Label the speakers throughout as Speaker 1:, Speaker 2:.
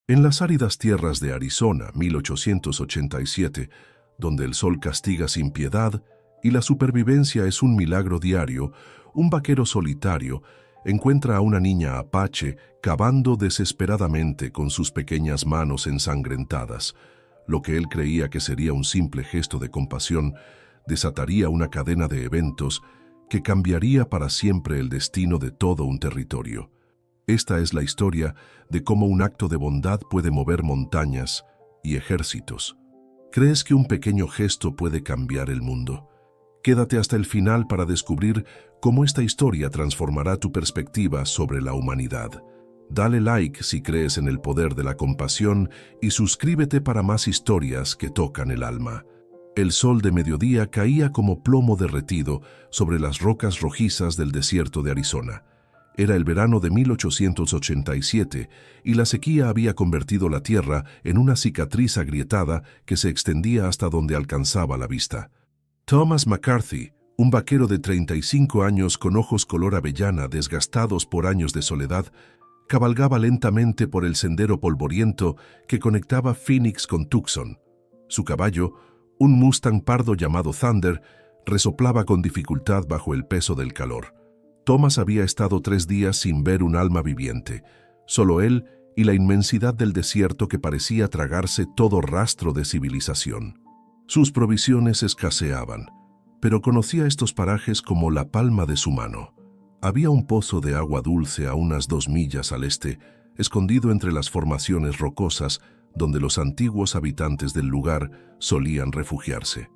Speaker 1: En las áridas tierras de Arizona, 1887, donde el sol castiga sin piedad y la supervivencia es un milagro diario, un vaquero solitario encuentra a una niña apache cavando desesperadamente con sus pequeñas manos ensangrentadas. Lo que él creía que sería un simple gesto de compasión desataría una cadena de eventos que cambiaría para siempre el destino de todo un territorio. Esta es la historia de cómo un acto de bondad puede mover montañas y ejércitos. ¿Crees que un pequeño gesto puede cambiar el mundo? Quédate hasta el final para descubrir cómo esta historia transformará tu perspectiva sobre la humanidad. Dale like si crees en el poder de la compasión y suscríbete para más historias que tocan el alma. El sol de mediodía caía como plomo derretido sobre las rocas rojizas del desierto de Arizona. Era el verano de 1887 y la sequía había convertido la tierra en una cicatriz agrietada que se extendía hasta donde alcanzaba la vista. Thomas McCarthy, un vaquero de 35 años con ojos color avellana desgastados por años de soledad, cabalgaba lentamente por el sendero polvoriento que conectaba Phoenix con Tucson. Su caballo, un Mustang pardo llamado Thunder, resoplaba con dificultad bajo el peso del calor. Thomas había estado 3 días sin ver un alma viviente, solo él y la inmensidad del desierto que parecía tragarse todo rastro de civilización. Sus provisiones escaseaban, pero conocía estos parajes como la palma de su mano. Había un pozo de agua dulce a unas 2 millas al este, escondido entre las formaciones rocosas donde los antiguos habitantes del lugar solían refugiarse.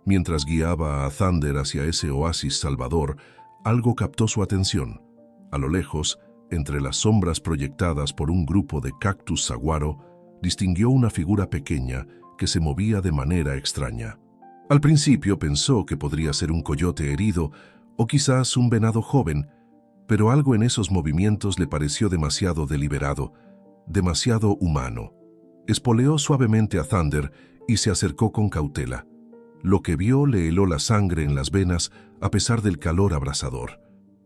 Speaker 1: Mientras guiaba a Thunder hacia ese oasis salvador, algo captó su atención. A lo lejos, entre las sombras proyectadas por un grupo de cactus saguaro, distinguió una figura pequeña que se movía de manera extraña. Al principio pensó que podría ser un coyote herido o quizás un venado joven, pero algo en esos movimientos le pareció demasiado deliberado, demasiado humano. Espoleó suavemente a Thunder y se acercó con cautela. Lo que vio le heló la sangre en las venas a pesar del calor abrasador.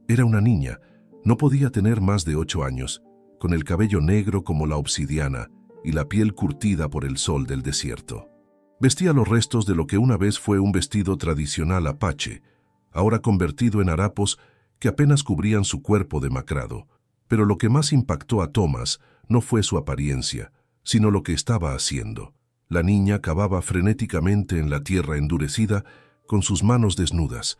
Speaker 1: Era una niña, no podía tener más de 8 años, con el cabello negro como la obsidiana y la piel curtida por el sol del desierto. Vestía los restos de lo que una vez fue un vestido tradicional apache, ahora convertido en harapos que apenas cubrían su cuerpo demacrado. Pero lo que más impactó a Thomas no fue su apariencia, sino lo que estaba haciendo. La niña cavaba frenéticamente en la tierra endurecida con sus manos desnudas,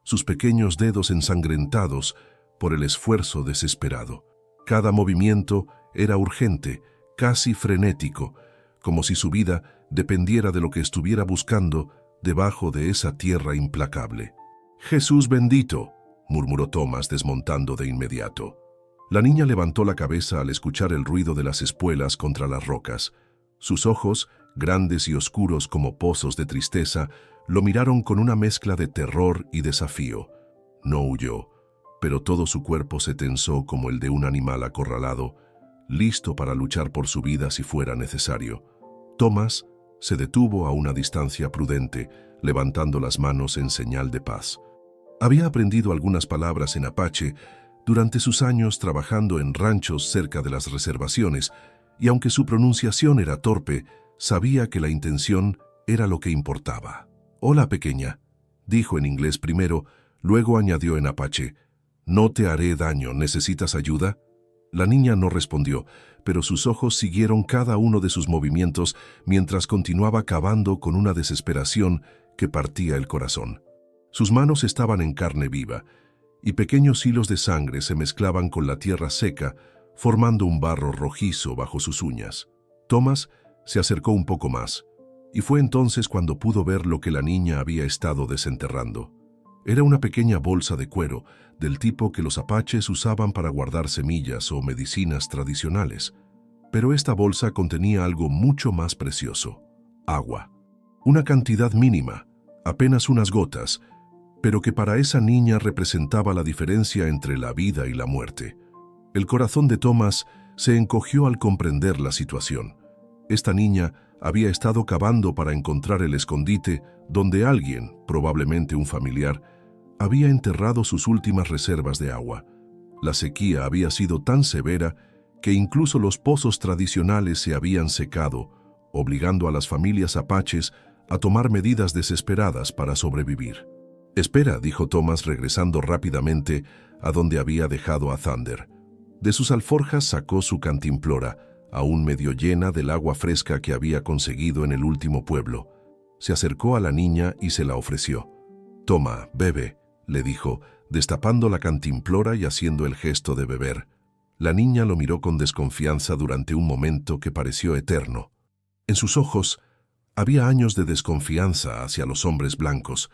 Speaker 1: sus pequeños dedos ensangrentados por el esfuerzo desesperado. Cada movimiento era urgente, casi frenético, como si su vida dependiera de lo que estuviera buscando debajo de esa tierra implacable. «Jesús bendito», murmuró Thomas desmontando de inmediato. La niña levantó la cabeza al escuchar el ruido de las espuelas contra las rocas. Sus ojos, grandes y oscuros como pozos de tristeza, lo miraron con una mezcla de terror y desafío. No huyó, pero todo su cuerpo se tensó como el de un animal acorralado, listo para luchar por su vida si fuera necesario. Thomas se detuvo a una distancia prudente, levantando las manos en señal de paz. Había aprendido algunas palabras en apache durante sus años trabajando en ranchos cerca de las reservaciones, y aunque su pronunciación era torpe, sabía que la intención era lo que importaba. «Hola, pequeña», dijo en inglés primero, luego añadió en apache. «No te haré daño, ¿necesitas ayuda?» La niña no respondió, pero sus ojos siguieron cada uno de sus movimientos mientras continuaba cavando con una desesperación que partía el corazón. Sus manos estaban en carne viva, y pequeños hilos de sangre se mezclaban con la tierra seca, formando un barro rojizo bajo sus uñas. Thomas se acercó un poco más, y fue entonces cuando pudo ver lo que la niña había estado desenterrando. Era una pequeña bolsa de cuero, del tipo que los apaches usaban para guardar semillas o medicinas tradicionales. Pero esta bolsa contenía algo mucho más precioso: agua. Una cantidad mínima, apenas unas gotas, pero que para esa niña representaba la diferencia entre la vida y la muerte. El corazón de Thomas se encogió al comprender la situación. Esta niña había estado cavando para encontrar el escondite donde alguien, probablemente un familiar, había enterrado sus últimas reservas de agua. La sequía había sido tan severa que incluso los pozos tradicionales se habían secado, obligando a las familias apaches a tomar medidas desesperadas para sobrevivir. «Espera», dijo Thomas regresando rápidamente a donde había dejado a Thunder. De sus alforjas sacó su cantimplora, aún medio llena del agua fresca que había conseguido en el último pueblo. Se acercó a la niña y se la ofreció. «Toma, bebe», le dijo, destapando la cantimplora y haciendo el gesto de beber. La niña lo miró con desconfianza durante un momento que pareció eterno. En sus ojos había años de desconfianza hacia los hombres blancos,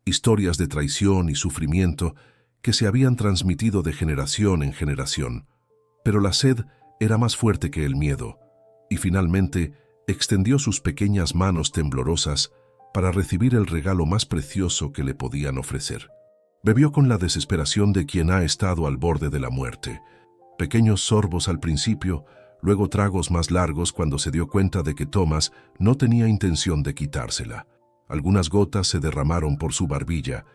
Speaker 1: historias de traición y sufrimiento que se habían transmitido de generación en generación. Pero la sed era más fuerte que el miedo, y finalmente extendió sus pequeñas manos temblorosas para recibir el regalo más precioso que le podían ofrecer. Bebió con la desesperación de quien ha estado al borde de la muerte. Pequeños sorbos al principio, luego tragos más largos cuando se dio cuenta de que Thomas no tenía intención de quitársela. Algunas gotas se derramaron por su barbilla,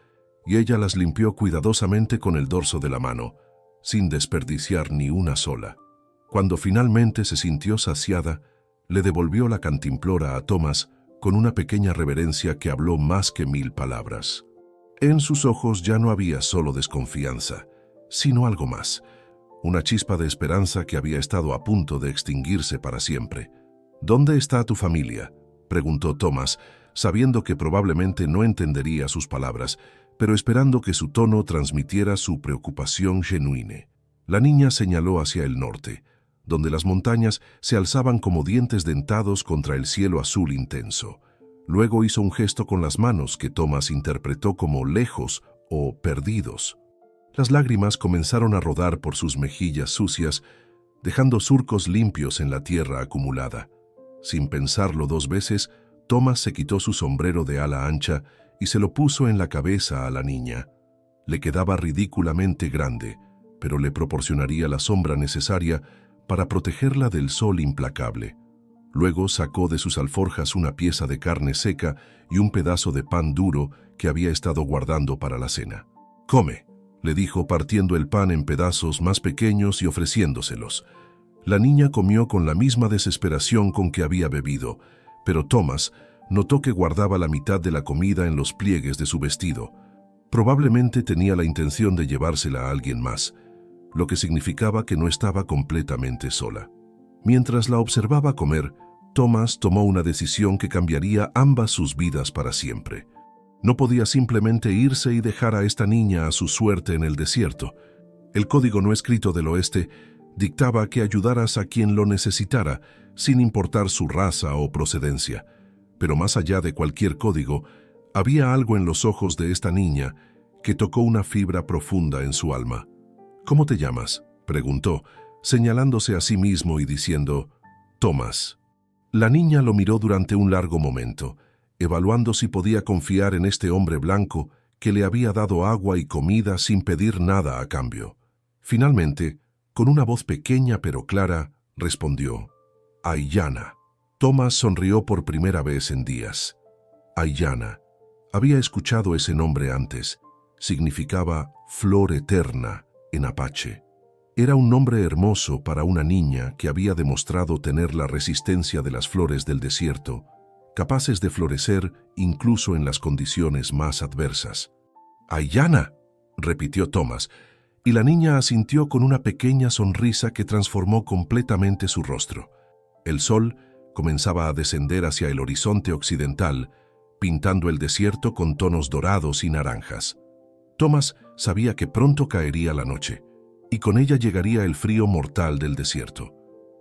Speaker 1: y ella las limpió cuidadosamente con el dorso de la mano, sin desperdiciar ni una sola. Cuando finalmente se sintió saciada, le devolvió la cantimplora a Thomas con una pequeña reverencia que habló más que 1000 palabras. En sus ojos ya no había solo desconfianza, sino algo más, una chispa de esperanza que había estado a punto de extinguirse para siempre. «¿Dónde está tu familia?», preguntó Thomas, sabiendo que probablemente no entendería sus palabras, pero esperando que su tono transmitiera su preocupación genuina. La niña señaló hacia el norte, donde las montañas se alzaban como dientes dentados contra el cielo azul intenso. Luego hizo un gesto con las manos que Thomas interpretó como lejos o perdidos. Las lágrimas comenzaron a rodar por sus mejillas sucias, dejando surcos limpios en la tierra acumulada. Sin pensarlo 2 veces, Thomas se quitó su sombrero de ala ancha y se lo puso en la cabeza a la niña. Le quedaba ridículamente grande, pero le proporcionaría la sombra necesaria para protegerla del sol implacable. Luego sacó de sus alforjas una pieza de carne seca y un pedazo de pan duro que había estado guardando para la cena. «Come», le dijo partiendo el pan en pedazos más pequeños y ofreciéndoselos. La niña comió con la misma desesperación con que había bebido, pero Thomas notó que guardaba la mitad de la comida en los pliegues de su vestido. Probablemente tenía la intención de llevársela a alguien más, lo que significaba que no estaba completamente sola. Mientras la observaba comer, Thomas tomó una decisión que cambiaría ambas sus vidas para siempre. No podía simplemente irse y dejar a esta niña a su suerte en el desierto. El código no escrito del oeste dictaba que ayudaras a quien lo necesitara, sin importar su raza o procedencia. Pero más allá de cualquier código, había algo en los ojos de esta niña que tocó una fibra profunda en su alma. «¿Cómo te llamas?», preguntó, señalándose a sí mismo y diciendo «Thomas». La niña lo miró durante un largo momento, evaluando si podía confiar en este hombre blanco que le había dado agua y comida sin pedir nada a cambio. Finalmente, con una voz pequeña pero clara, respondió «Aiyana». Thomas sonrió por primera vez en días. Aiyana. Había escuchado ese nombre antes. Significaba «flor eterna» en apache. Era un nombre hermoso para una niña que había demostrado tener la resistencia de las flores del desierto, capaces de florecer incluso en las condiciones más adversas. «Aiyana», repitió Thomas, y la niña asintió con una pequeña sonrisa que transformó completamente su rostro. El sol comenzaba a descender hacia el horizonte occidental, pintando el desierto con tonos dorados y naranjas. Thomas sabía que pronto caería la noche, y con ella llegaría el frío mortal del desierto.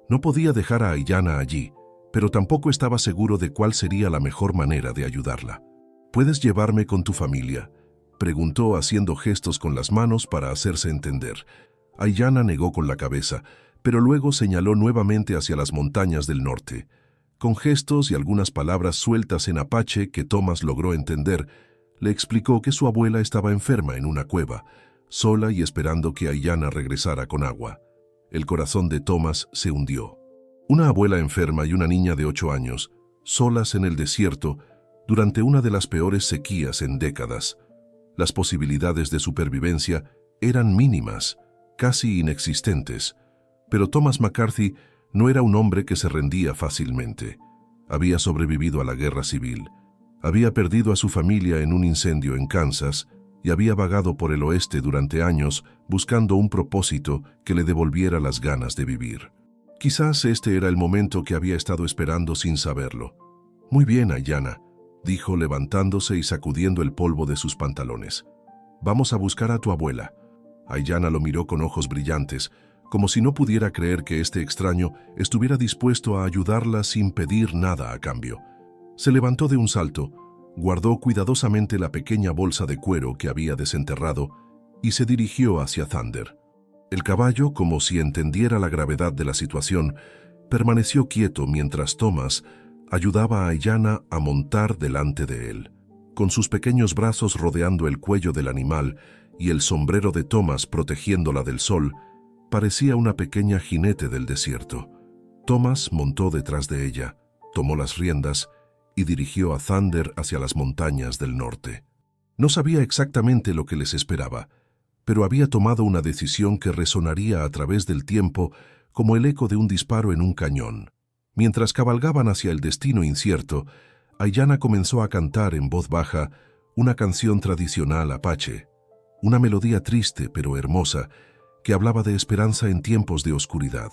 Speaker 1: No podía dejar a Aiyana allí, pero tampoco estaba seguro de cuál sería la mejor manera de ayudarla. «¿Puedes llevarme con tu familia?», preguntó haciendo gestos con las manos para hacerse entender. Aiyana negó con la cabeza, pero luego señaló nuevamente hacia las montañas del norte. Con gestos y algunas palabras sueltas en apache que Thomas logró entender, le explicó que su abuela estaba enferma en una cueva, sola y esperando que Aiyana regresara con agua. El corazón de Thomas se hundió. Una abuela enferma y una niña de 8 años, solas en el desierto, durante una de las peores sequías en décadas. Las posibilidades de supervivencia eran mínimas, casi inexistentes. Pero Thomas McCarthy no era un hombre que se rendía fácilmente. Había sobrevivido a la guerra civil, había perdido a su familia en un incendio en Kansas y había vagado por el oeste durante años buscando un propósito que le devolviera las ganas de vivir. Quizás este era el momento que había estado esperando sin saberlo. «Muy bien, Aiyana», dijo levantándose y sacudiendo el polvo de sus pantalones. «Vamos a buscar a tu abuela». Aiyana lo miró con ojos brillantes, como si no pudiera creer que este extraño estuviera dispuesto a ayudarla sin pedir nada a cambio. Se levantó de un salto, guardó cuidadosamente la pequeña bolsa de cuero que había desenterrado y se dirigió hacia Thunder. El caballo, como si entendiera la gravedad de la situación, permaneció quieto mientras Thomas ayudaba a Aiyana a montar delante de él. Con sus pequeños brazos rodeando el cuello del animal y el sombrero de Thomas protegiéndola del sol, parecía una pequeña jinete del desierto. Thomas montó detrás de ella, tomó las riendas y dirigió a Thunder hacia las montañas del norte. No sabía exactamente lo que les esperaba, pero había tomado una decisión que resonaría a través del tiempo como el eco de un disparo en un cañón. Mientras cabalgaban hacia el destino incierto, Aiyana comenzó a cantar en voz baja una canción tradicional apache, una melodía triste pero hermosa que hablaba de esperanza en tiempos de oscuridad.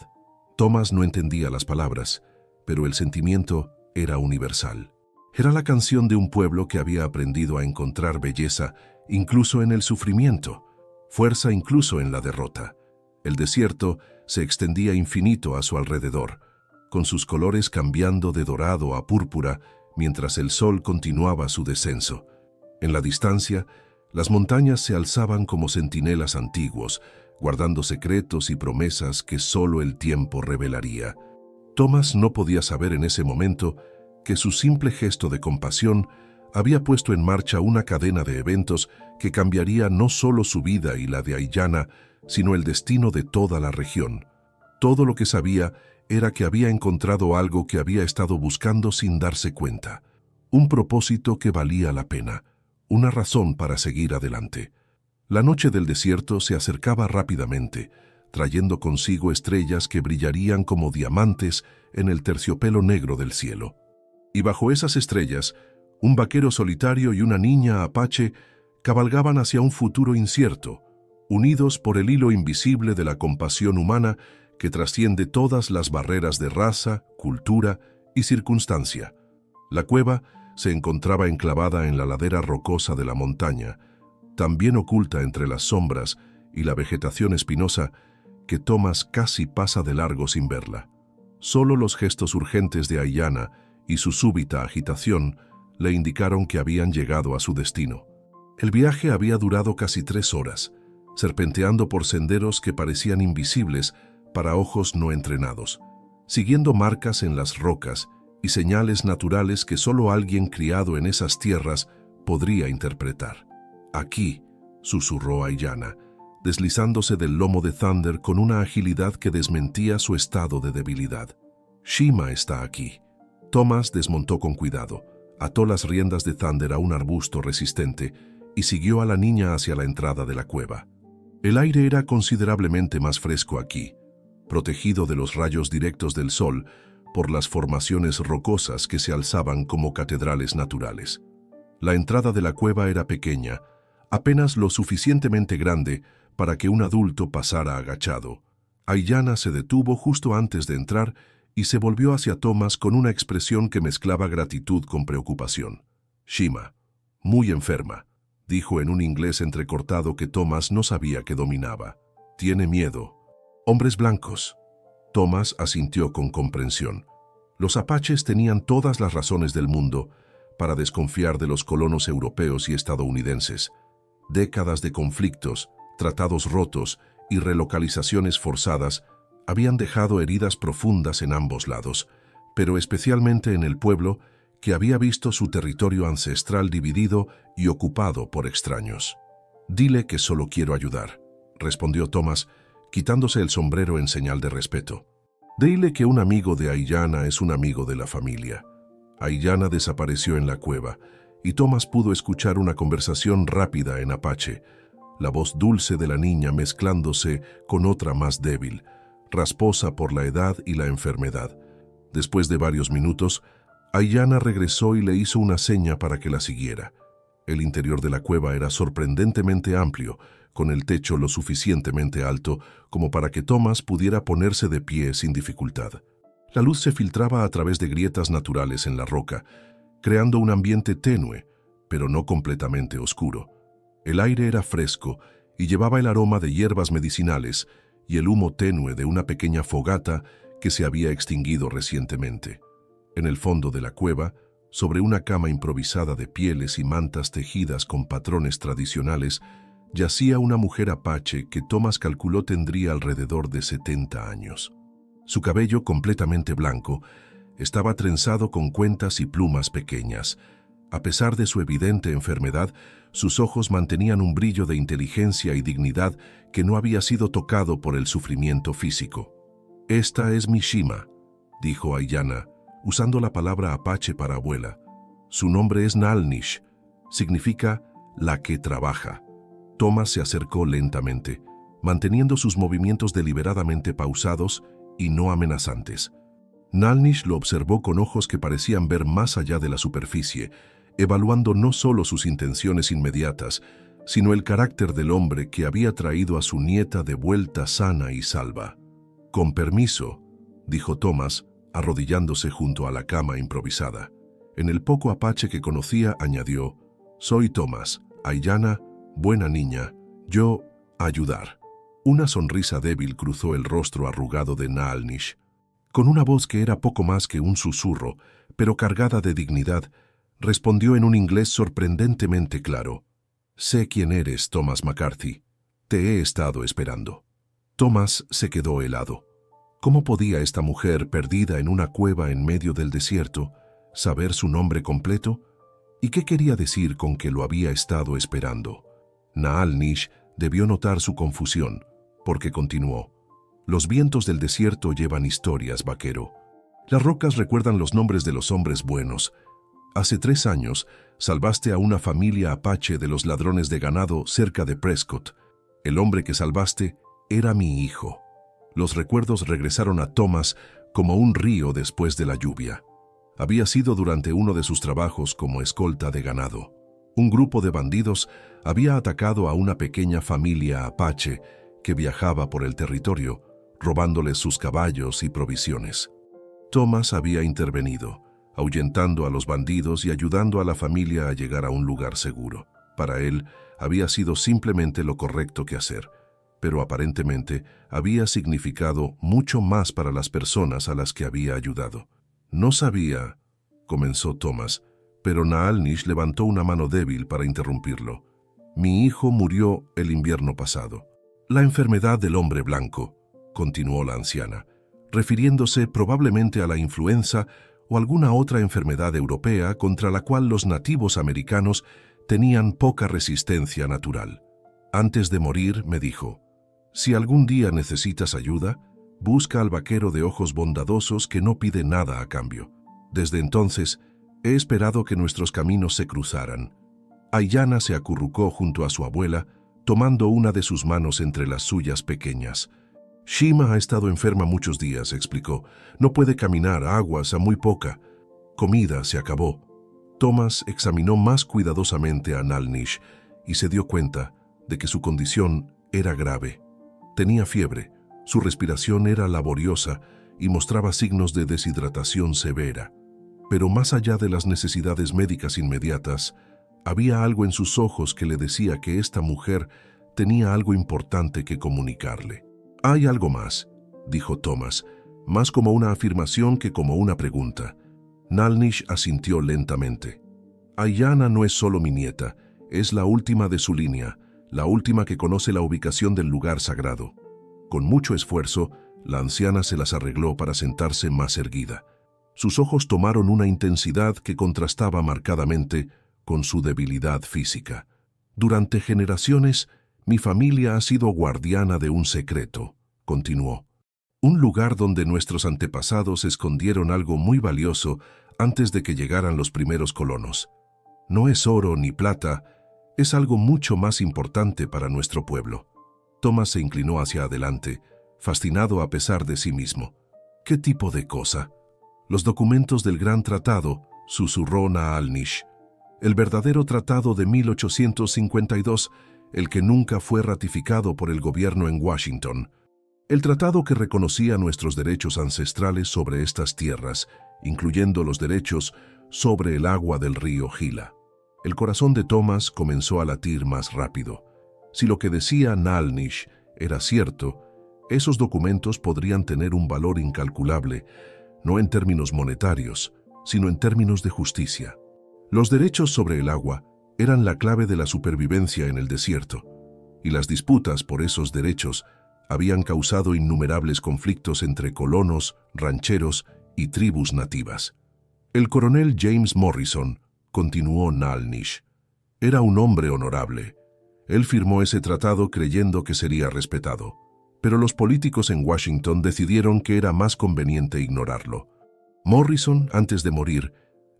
Speaker 1: Thomas no entendía las palabras, pero el sentimiento era universal. Era la canción de un pueblo que había aprendido a encontrar belleza incluso en el sufrimiento, fuerza incluso en la derrota. El desierto se extendía infinito a su alrededor, con sus colores cambiando de dorado a púrpura mientras el sol continuaba su descenso. En la distancia, las montañas se alzaban como centinelas antiguos, guardando secretos y promesas que solo el tiempo revelaría. Thomas no podía saber en ese momento que su simple gesto de compasión había puesto en marcha una cadena de eventos que cambiaría no solo su vida y la de Aiyana, sino el destino de toda la región. Todo lo que sabía era que había encontrado algo que había estado buscando sin darse cuenta, un propósito que valía la pena, una razón para seguir adelante. La noche del desierto se acercaba rápidamente, trayendo consigo estrellas que brillarían como diamantes en el terciopelo negro del cielo. Y bajo esas estrellas, un vaquero solitario y una niña apache cabalgaban hacia un futuro incierto, unidos por el hilo invisible de la compasión humana que trasciende todas las barreras de raza, cultura y circunstancia. La cueva se encontraba enclavada en la ladera rocosa de la montaña, tan bien oculta entre las sombras y la vegetación espinosa que Thomas casi pasa de largo sin verla. Solo los gestos urgentes de Aiyana y su súbita agitación le indicaron que habían llegado a su destino. El viaje había durado casi 3 horas, serpenteando por senderos que parecían invisibles para ojos no entrenados, siguiendo marcas en las rocas y señales naturales que solo alguien criado en esas tierras podría interpretar. «Aquí», susurró Aiyana, deslizándose del lomo de Thunder con una agilidad que desmentía su estado de debilidad. «Shima está aquí». Thomas desmontó con cuidado, ató las riendas de Thunder a un arbusto resistente y siguió a la niña hacia la entrada de la cueva. El aire era considerablemente más fresco aquí, protegido de los rayos directos del sol por las formaciones rocosas que se alzaban como catedrales naturales. La entrada de la cueva era pequeña, apenas lo suficientemente grande para que un adulto pasara agachado. Aiyana se detuvo justo antes de entrar y se volvió hacia Thomas con una expresión que mezclaba gratitud con preocupación. «Shima, muy enferma», dijo en un inglés entrecortado que Thomas no sabía que dominaba. «Tiene miedo». «Hombres blancos». Thomas asintió con comprensión. Los apaches tenían todas las razones del mundo para desconfiar de los colonos europeos y estadounidenses. Décadas de conflictos, tratados rotos y relocalizaciones forzadas habían dejado heridas profundas en ambos lados, pero especialmente en el pueblo que había visto su territorio ancestral dividido y ocupado por extraños. «Dile que solo quiero ayudar», respondió Thomas, quitándose el sombrero en señal de respeto. «Dile que un amigo de Aiyana es un amigo de la familia». Aiyana desapareció en la cueva, y Thomas pudo escuchar una conversación rápida en apache, la voz dulce de la niña mezclándose con otra más débil, rasposa por la edad y la enfermedad. Después de varios minutos, Aiyana regresó y le hizo una seña para que la siguiera. El interior de la cueva era sorprendentemente amplio, con el techo lo suficientemente alto como para que Thomas pudiera ponerse de pie sin dificultad. La luz se filtraba a través de grietas naturales en la roca, creando un ambiente tenue, pero no completamente oscuro. El aire era fresco y llevaba el aroma de hierbas medicinales y el humo tenue de una pequeña fogata que se había extinguido recientemente. En el fondo de la cueva, sobre una cama improvisada de pieles y mantas tejidas con patrones tradicionales, yacía una mujer apache que Thomas calculó tendría alrededor de 70 años. Su cabello, completamente blanco, estaba trenzado con cuentas y plumas pequeñas. A pesar de su evidente enfermedad, sus ojos mantenían un brillo de inteligencia y dignidad que no había sido tocado por el sufrimiento físico. «Esta es mi Shima», dijo Aiyana, usando la palabra apache para abuela. «Su nombre es Nalnish, significa la que trabaja». Thomas se acercó lentamente, manteniendo sus movimientos deliberadamente pausados y no amenazantes. Nalnish lo observó con ojos que parecían ver más allá de la superficie, evaluando no solo sus intenciones inmediatas, sino el carácter del hombre que había traído a su nieta de vuelta sana y salva. «Con permiso», dijo Thomas, arrodillándose junto a la cama improvisada. En el poco apache que conocía, añadió: «Soy Thomas, Aiyana, buena niña, yo, ayudar». Una sonrisa débil cruzó el rostro arrugado de Nalnish. Con una voz que era poco más que un susurro, pero cargada de dignidad, respondió en un inglés sorprendentemente claro: «Sé quién eres, Thomas McCarthy. Te he estado esperando». Thomas se quedó helado. ¿Cómo podía esta mujer, perdida en una cueva en medio del desierto, saber su nombre completo? ¿Y qué quería decir con que lo había estado esperando? Naalnish debió notar su confusión, porque continuó: «Los vientos del desierto llevan historias, vaquero. Las rocas recuerdan los nombres de los hombres buenos. Hace 3 años salvaste a una familia apache de los ladrones de ganado cerca de Prescott. El hombre que salvaste era mi hijo». Los recuerdos regresaron a Thomas como un río después de la lluvia. Había sido durante uno de sus trabajos como escolta de ganado. Un grupo de bandidos había atacado a una pequeña familia apache que viajaba por el territorio, robándoles sus caballos y provisiones. Thomas había intervenido, ahuyentando a los bandidos y ayudando a la familia a llegar a un lugar seguro. Para él, había sido simplemente lo correcto que hacer, pero aparentemente había significado mucho más para las personas a las que había ayudado. «No sabía», comenzó Thomas, pero Naalnish levantó una mano débil para interrumpirlo. «Mi hijo murió el invierno pasado. La enfermedad del hombre blanco», continuó la anciana, refiriéndose probablemente a la influenza o alguna otra enfermedad europea contra la cual los nativos americanos tenían poca resistencia natural. «Antes de morir», me dijo, «si algún día necesitas ayuda, busca al vaquero de ojos bondadosos que no pide nada a cambio». Desde entonces, he esperado que nuestros caminos se cruzaran. Aiyana se acurrucó junto a su abuela, tomando una de sus manos entre las suyas pequeñas. «Shima ha estado enferma muchos días», explicó. «No puede caminar, aguas a muy poca. Comida se acabó». Thomas examinó más cuidadosamente a Nalnish y se dio cuenta de que su condición era grave. Tenía fiebre, su respiración era laboriosa y mostraba signos de deshidratación severa. Pero más allá de las necesidades médicas inmediatas, había algo en sus ojos que le decía que esta mujer tenía algo importante que comunicarle. «Hay algo más», dijo Thomas, más como una afirmación que como una pregunta. Nalnish asintió lentamente. «Aiyana no es solo mi nieta, es la última de su línea, la última que conoce la ubicación del lugar sagrado». Con mucho esfuerzo, la anciana se las arregló para sentarse más erguida. Sus ojos tomaron una intensidad que contrastaba marcadamente con su debilidad física. «Durante generaciones, mi familia ha sido guardiana de un secreto», continuó. «Un lugar donde nuestros antepasados escondieron algo muy valioso antes de que llegaran los primeros colonos. No es oro ni plata, es algo mucho más importante para nuestro pueblo». Thomas se inclinó hacia adelante, fascinado a pesar de sí mismo. ¿Qué tipo de cosa? Los documentos del Gran Tratado, susurró Naalnish. El verdadero tratado de 1852, el que nunca fue ratificado por el gobierno en Washington. El tratado que reconocía nuestros derechos ancestrales sobre estas tierras, incluyendo los derechos sobre el agua del río Gila. El corazón de Thomas comenzó a latir más rápido. Si lo que decía Naalnish era cierto, esos documentos podrían tener un valor incalculable, no en términos monetarios, sino en términos de justicia. Los derechos sobre el agua eran la clave de la supervivencia en el desierto, y las disputas por esos derechos habían causado innumerables conflictos entre colonos, rancheros y tribus nativas. El coronel James Morrison, continuó Naalnish, era un hombre honorable. Él firmó ese tratado creyendo que sería respetado, pero los políticos en Washington decidieron que era más conveniente ignorarlo. Morrison, antes de morir,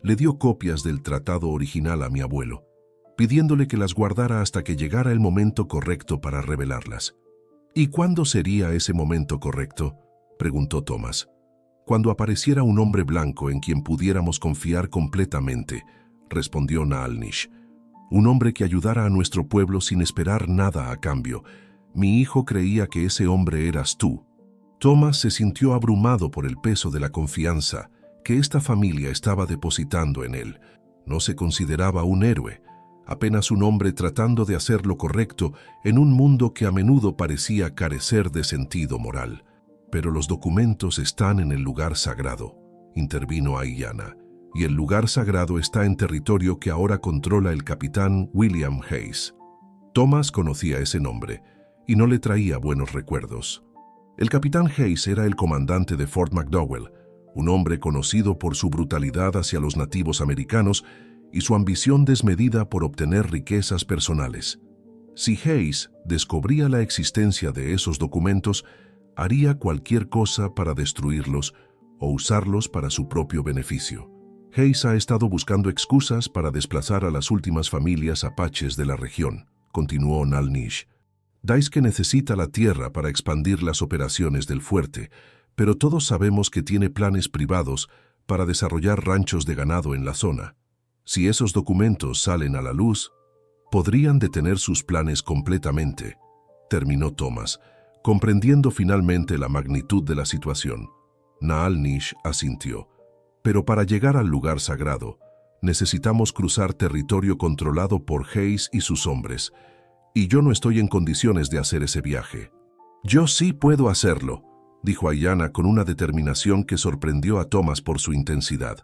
Speaker 1: le dio copias del tratado original a mi abuelo, pidiéndole que las guardara hasta que llegara el momento correcto para revelarlas. ¿Y cuándo sería ese momento correcto?, preguntó Thomas. Cuando apareciera un hombre blanco en quien pudiéramos confiar completamente, respondió Naalnish. Un hombre que ayudara a nuestro pueblo sin esperar nada a cambio. Mi hijo creía que ese hombre eras tú. Thomas se sintió abrumado por el peso de la confianza que esta familia estaba depositando en él. No se consideraba un héroe, apenas un hombre tratando de hacer lo correcto en un mundo que a menudo parecía carecer de sentido moral. Pero los documentos están en el lugar sagrado, intervino Aiyana, y el lugar sagrado está en territorio que ahora controla el capitán William Hayes. Thomas conocía ese nombre y no le traía buenos recuerdos. El capitán Hayes era el comandante de Fort McDowell, un hombre conocido por su brutalidad hacia los nativos americanos y su ambición desmedida por obtener riquezas personales. Si Hayes descubría la existencia de esos documentos, haría cualquier cosa para destruirlos o usarlos para su propio beneficio. Hayes ha estado buscando excusas para desplazar a las últimas familias apaches de la región, continuó Naalnish. Daisuke necesita la tierra para expandir las operaciones del fuerte, pero todos sabemos que tiene planes privados para desarrollar ranchos de ganado en la zona. Si esos documentos salen a la luz, podrían detener sus planes completamente, terminó Thomas, comprendiendo finalmente la magnitud de la situación. Naalnish asintió. Pero para llegar al lugar sagrado, necesitamos cruzar territorio controlado por Hayes y sus hombres, y yo no estoy en condiciones de hacer ese viaje. Yo sí puedo hacerlo, dijo Aiyana con una determinación que sorprendió a Thomas por su intensidad.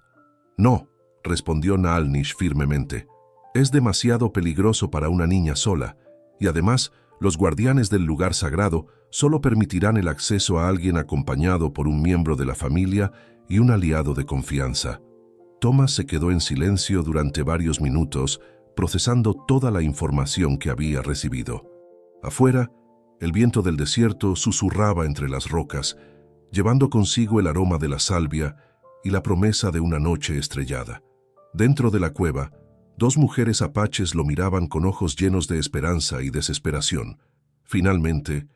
Speaker 1: No, respondió Naalnish firmemente. Es demasiado peligroso para una niña sola, y además, los guardianes del lugar sagrado solo permitirán el acceso a alguien acompañado por un miembro de la familia y un aliado de confianza. Thomas se quedó en silencio durante varios minutos, procesando toda la información que había recibido. Afuera, el viento del desierto susurraba entre las rocas, llevando consigo el aroma de la salvia y la promesa de una noche estrellada. Dentro de la cueva, dos mujeres apaches lo miraban con ojos llenos de esperanza y desesperación. Finalmente,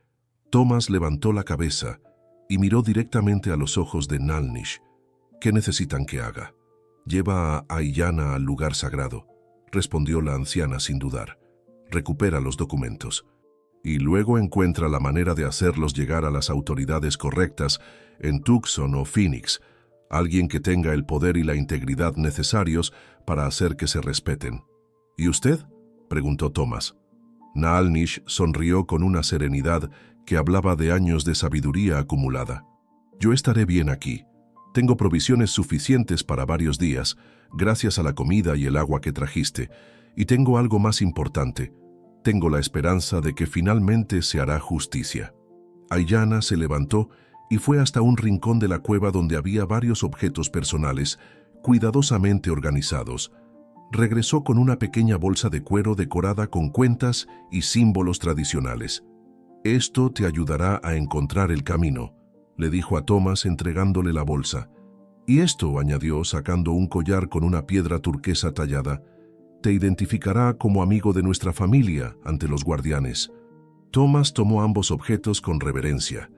Speaker 1: Thomas levantó la cabeza y miró directamente a los ojos de Naalnish. ¿Qué necesitan que haga? Lleva a Aiyana al lugar sagrado, respondió la anciana sin dudar. Recupera los documentos. Y luego encuentra la manera de hacerlos llegar a las autoridades correctas en Tucson o Phoenix, alguien que tenga el poder y la integridad necesarios para hacer que se respeten. ¿Y usted?, preguntó Thomas. Naalnish sonrió con una serenidad que hablaba de años de sabiduría acumulada. Yo estaré bien aquí. Tengo provisiones suficientes para varios días, gracias a la comida y el agua que trajiste, y tengo algo más importante. Tengo la esperanza de que finalmente se hará justicia. Aiyana se levantó y fue hasta un rincón de la cueva donde había varios objetos personales, cuidadosamente organizados. Regresó con una pequeña bolsa de cuero decorada con cuentas y símbolos tradicionales. «Esto te ayudará a encontrar el camino», le dijo a Thomas entregándole la bolsa. «Y esto», añadió sacando un collar con una piedra turquesa tallada, «te identificará como amigo de nuestra familia ante los guardianes». Thomas tomó ambos objetos con reverencia.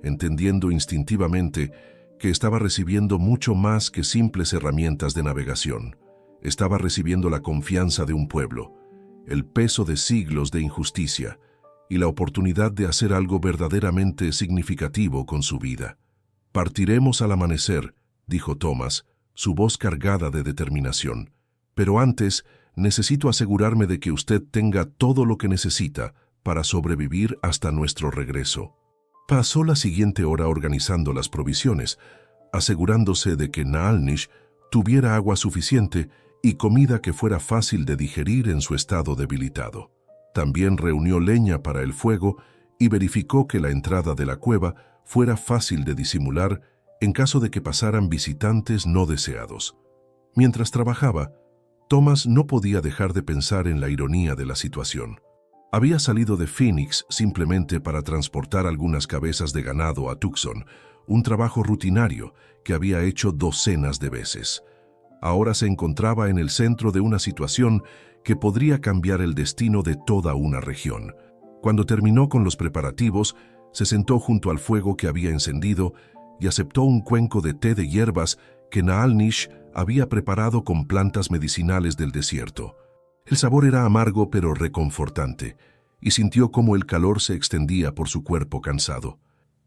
Speaker 1: entendiendo instintivamente que estaba recibiendo mucho más que simples herramientas de navegación. Estaba recibiendo la confianza de un pueblo, el peso de siglos de injusticia y la oportunidad de hacer algo verdaderamente significativo con su vida. «Partiremos al amanecer», dijo Thomas, su voz cargada de determinación. «Pero antes, necesito asegurarme de que usted tenga todo lo que necesita para sobrevivir hasta nuestro regreso». Pasó la siguiente hora organizando las provisiones, asegurándose de que Naalnish tuviera agua suficiente y comida que fuera fácil de digerir en su estado debilitado. También reunió leña para el fuego y verificó que la entrada de la cueva fuera fácil de disimular en caso de que pasaran visitantes no deseados. Mientras trabajaba, Thomas no podía dejar de pensar en la ironía de la situación. Había salido de Phoenix simplemente para transportar algunas cabezas de ganado a Tucson, un trabajo rutinario que había hecho docenas de veces. Ahora se encontraba en el centro de una situación que podría cambiar el destino de toda una región. Cuando terminó con los preparativos, se sentó junto al fuego que había encendido y aceptó un cuenco de té de hierbas que Naalnish había preparado con plantas medicinales del desierto. El sabor era amargo pero reconfortante, y sintió cómo el calor se extendía por su cuerpo cansado.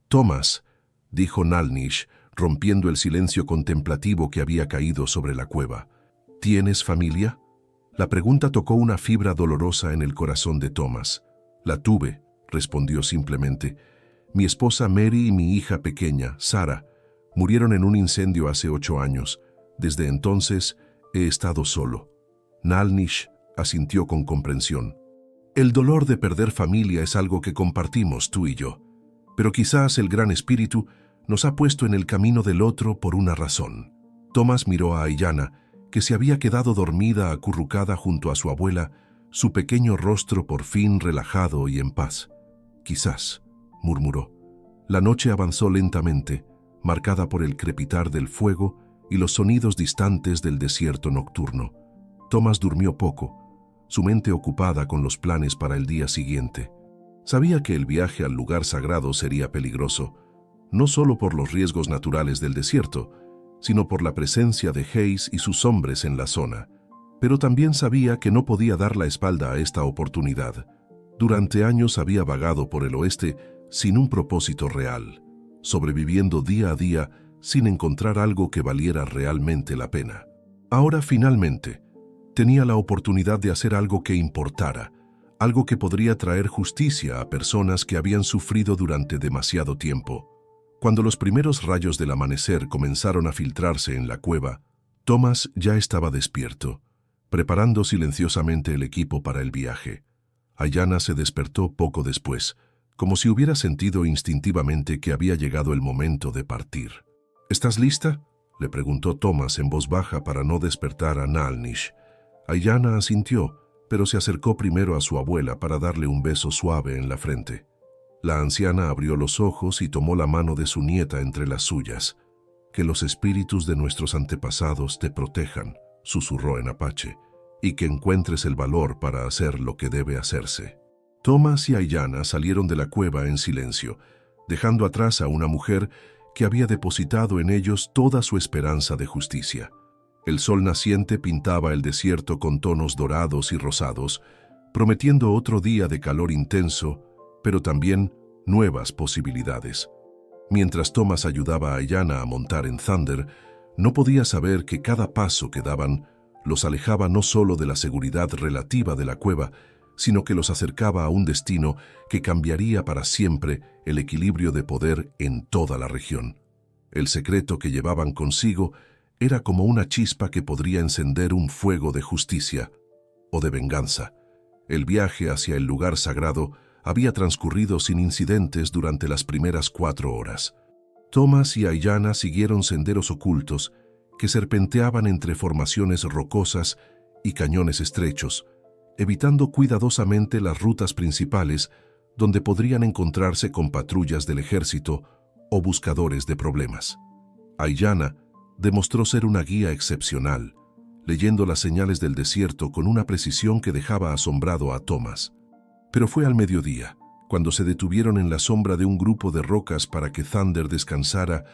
Speaker 1: «Thomas», dijo Naalnish, rompiendo el silencio contemplativo que había caído sobre la cueva, «¿tienes familia?» La pregunta tocó una fibra dolorosa en el corazón de Thomas. «La tuve», respondió simplemente. «Mi esposa Mary y mi hija pequeña, Sarah, murieron en un incendio hace 8 años. Desde entonces he estado solo». Naalnish asintió con comprensión. «El dolor de perder familia es algo que compartimos tú y yo, pero quizás el Gran Espíritu nos ha puesto en el camino del otro por una razón». Thomas miró a Ayanna, que se había quedado dormida acurrucada junto a su abuela, su pequeño rostro por fin relajado y en paz. «Quizás», murmuró. La noche avanzó lentamente, marcada por el crepitar del fuego y los sonidos distantes del desierto nocturno. Thomas durmió poco, su mente ocupada con los planes para el día siguiente. Sabía que el viaje al lugar sagrado sería peligroso, no solo por los riesgos naturales del desierto, sino por la presencia de Hayes y sus hombres en la zona. Pero también sabía que no podía dar la espalda a esta oportunidad. Durante años había vagado por el oeste sin un propósito real, sobreviviendo día a día sin encontrar algo que valiera realmente la pena. Ahora finalmente tenía la oportunidad de hacer algo que importara, algo que podría traer justicia a personas que habían sufrido durante demasiado tiempo. Cuando los primeros rayos del amanecer comenzaron a filtrarse en la cueva, Thomas ya estaba despierto, preparando silenciosamente el equipo para el viaje. Ayanna se despertó poco después, como si hubiera sentido instintivamente que había llegado el momento de partir. «¿Estás lista?», le preguntó Thomas en voz baja para no despertar a Naalnish. Ayanna asintió, pero se acercó primero a su abuela para darle un beso suave en la frente. La anciana abrió los ojos y tomó la mano de su nieta entre las suyas. «Que los espíritus de nuestros antepasados te protejan», susurró en apache, «y que encuentres el valor para hacer lo que debe hacerse». Thomas y Ayanna salieron de la cueva en silencio, dejando atrás a una mujer que había depositado en ellos toda su esperanza de justicia. El sol naciente pintaba el desierto con tonos dorados y rosados, prometiendo otro día de calor intenso, pero también nuevas posibilidades. Mientras Thomas ayudaba a Ayanna a montar en Thunder, no podía saber que cada paso que daban los alejaba no solo de la seguridad relativa de la cueva, sino que los acercaba a un destino que cambiaría para siempre el equilibrio de poder en toda la región. El secreto que llevaban consigo era como una chispa que podría encender un fuego de justicia o de venganza. El viaje hacia el lugar sagrado había transcurrido sin incidentes durante las primeras 4 horas. Thomas y Ayanna siguieron senderos ocultos que serpenteaban entre formaciones rocosas y cañones estrechos, evitando cuidadosamente las rutas principales donde podrían encontrarse con patrullas del ejército o buscadores de problemas. Ayanna demostró ser una guía excepcional, leyendo las señales del desierto con una precisión que dejaba asombrado a Thomas. Pero fue al mediodía, Cuando se detuvieron en la sombra de un grupo de rocas para que Thunder descansara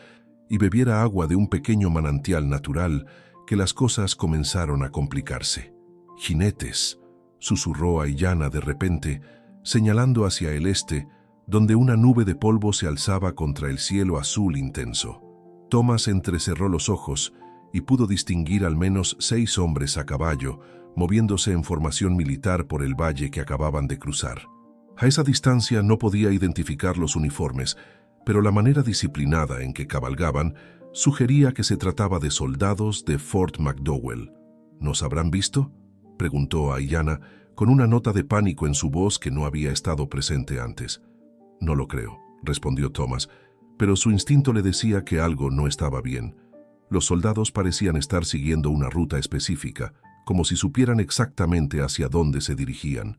Speaker 1: y bebiera agua de un pequeño manantial natural, que las cosas comenzaron a complicarse. «Jinetes», susurró Aiyana de repente, señalando hacia el este, donde una nube de polvo se alzaba contra el cielo azul intenso. Thomas entrecerró los ojos y pudo distinguir al menos 6 hombres a caballo, moviéndose en formación militar por el valle que acababan de cruzar. A esa distancia no podía identificar los uniformes, pero la manera disciplinada en que cabalgaban sugería que se trataba de soldados de Fort McDowell. «¿Nos habrán visto?», preguntó Aiyana, con una nota de pánico en su voz que no había estado presente antes. «No lo creo», respondió Thomas, pero su instinto le decía que algo no estaba bien. Los soldados parecían estar siguiendo una ruta específica, como si supieran exactamente hacia dónde se dirigían.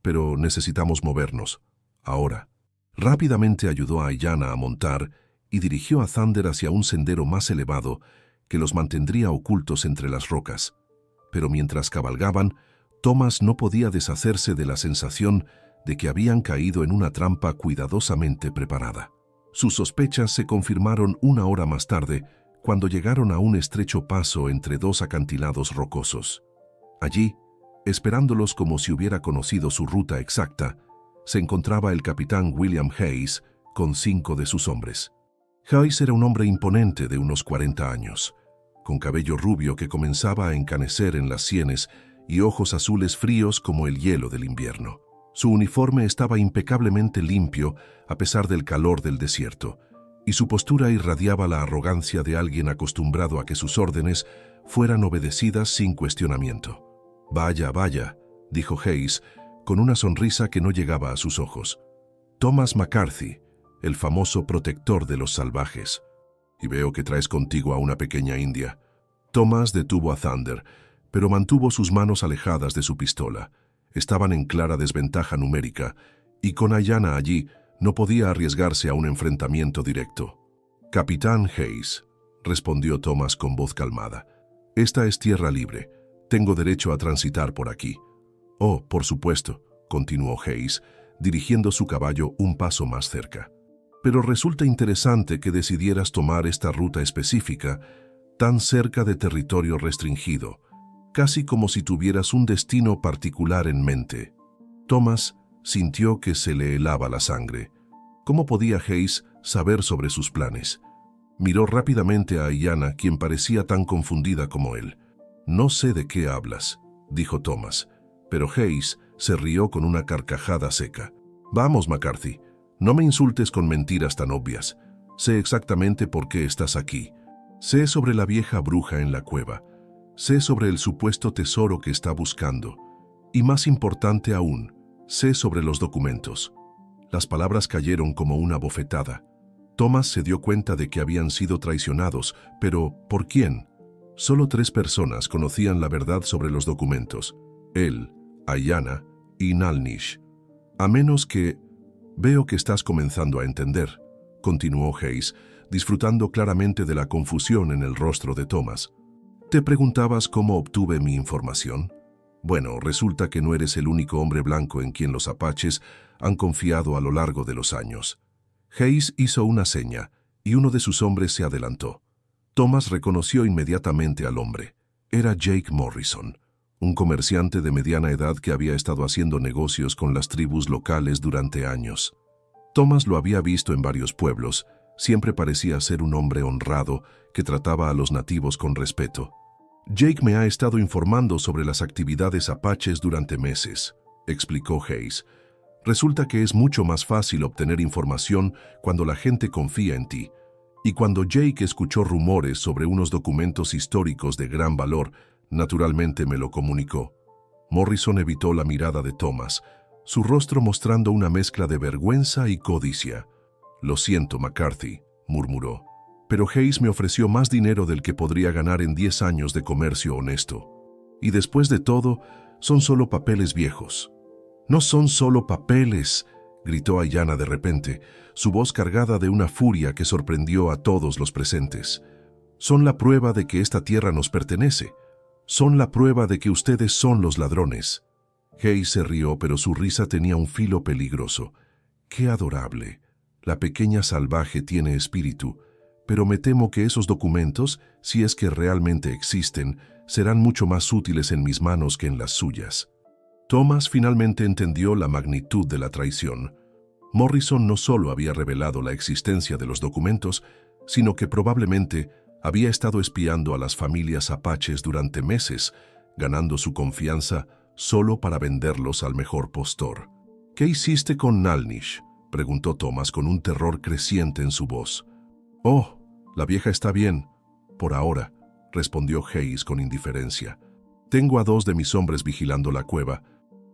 Speaker 1: «Pero necesitamos movernos. Ahora». Rápidamente ayudó a Aiyana a montar y dirigió a Thunder hacia un sendero más elevado que los mantendría ocultos entre las rocas. Pero mientras cabalgaban, Thomas no podía deshacerse de la sensación de que habían caído en una trampa cuidadosamente preparada. Sus sospechas se confirmaron una hora más tarde, cuando llegaron a un estrecho paso entre 2 acantilados rocosos. Allí, esperándolos como si hubiera conocido su ruta exacta, se encontraba el capitán William Hayes con 5 de sus hombres. Hayes era un hombre imponente de unos 40 años, con cabello rubio que comenzaba a encanecer en las sienes y ojos azules fríos como el hielo del invierno. Su uniforme estaba impecablemente limpio a pesar del calor del desierto, y su postura irradiaba la arrogancia de alguien acostumbrado a que sus órdenes fueran obedecidas sin cuestionamiento. «Vaya, vaya», dijo Hayes, con una sonrisa que no llegaba a sus ojos. «Thomas McCarthy, el famoso protector de los salvajes. Y veo que traes contigo a una pequeña india». Thomas detuvo a Thunder, pero mantuvo sus manos alejadas de su pistola. Estaban en clara desventaja numérica, y con Aiyana allí no podía arriesgarse a un enfrentamiento directo. «Capitán Hayes», respondió Thomas con voz calmada, «esta es tierra libre. Tengo derecho a transitar por aquí». «Oh, por supuesto», continuó Hayes, dirigiendo su caballo un paso más cerca. «Pero resulta interesante que decidieras tomar esta ruta específica, tan cerca de territorio restringido, casi como si tuvieras un destino particular en mente». Thomas sintió que se le helaba la sangre. ¿Cómo podía Hayes saber sobre sus planes? Miró rápidamente a Aiyana, quien parecía tan confundida como él. «No sé de qué hablas», dijo Thomas, pero Hayes se rió con una carcajada seca. «Vamos, McCarthy, no me insultes con mentiras tan obvias. Sé exactamente por qué estás aquí. Sé sobre la vieja bruja en la cueva. Sé sobre el supuesto tesoro que está buscando. Y más importante aún, sé sobre los documentos». Las palabras cayeron como una bofetada. Thomas se dio cuenta de que habían sido traicionados, pero ¿por quién? Solo 3 personas conocían la verdad sobre los documentos: él, Aiyana y Nalnish. A menos que... «Veo que estás comenzando a entender», continuó Hayes, disfrutando claramente de la confusión en el rostro de Thomas. «¿Te preguntabas cómo obtuve mi información? Bueno, resulta que no eres el único hombre blanco en quien los apaches han confiado a lo largo de los años». Hayes hizo una seña, y uno de sus hombres se adelantó. Thomas reconoció inmediatamente al hombre. Era Jake Morrison, un comerciante de mediana edad que había estado haciendo negocios con las tribus locales durante años. Thomas lo había visto en varios pueblos. Siempre parecía ser un hombre honrado que trataba a los nativos con respeto. «Jake me ha estado informando sobre las actividades apaches durante meses», explicó Hayes. «Resulta que es mucho más fácil obtener información cuando la gente confía en ti. Y cuando Jake escuchó rumores sobre unos documentos históricos de gran valor, naturalmente me lo comunicó». Morrison evitó la mirada de Thomas, su rostro mostrando una mezcla de vergüenza y codicia. «Lo siento, McCarthy», murmuró, «pero Hayes me ofreció más dinero del que podría ganar en 10 años de comercio honesto. Y después de todo, son solo papeles viejos». «No son solo papeles», gritó Aiyana de repente, su voz cargada de una furia que sorprendió a todos los presentes. «Son la prueba de que esta tierra nos pertenece. Son la prueba de que ustedes son los ladrones». Hayes se rió, pero su risa tenía un filo peligroso. Qué adorable. La pequeña salvaje tiene espíritu, pero me temo que esos documentos, si es que realmente existen, serán mucho más útiles en mis manos que en las suyas. Thomas finalmente entendió la magnitud de la traición. Morrison no solo había revelado la existencia de los documentos, sino que probablemente había estado espiando a las familias apaches durante meses, ganando su confianza solo para venderlos al mejor postor. «¿Qué hiciste con Nalnish?», preguntó Thomas con un terror creciente en su voz. «Oh, la vieja está bien, por ahora», respondió Hayes con indiferencia. «Tengo a 2 de mis hombres vigilando la cueva,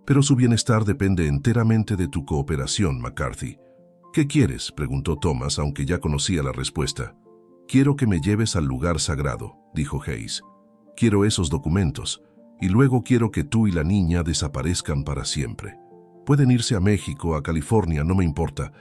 Speaker 1: pero su bienestar depende enteramente de tu cooperación, McCarthy». «¿Qué quieres?», preguntó Thomas, aunque ya conocía la respuesta. «Quiero que me lleves al lugar sagrado», dijo Hayes. «Quiero esos documentos, y luego quiero que tú y la niña desaparezcan para siempre. Pueden irse a México, a California, no me importa,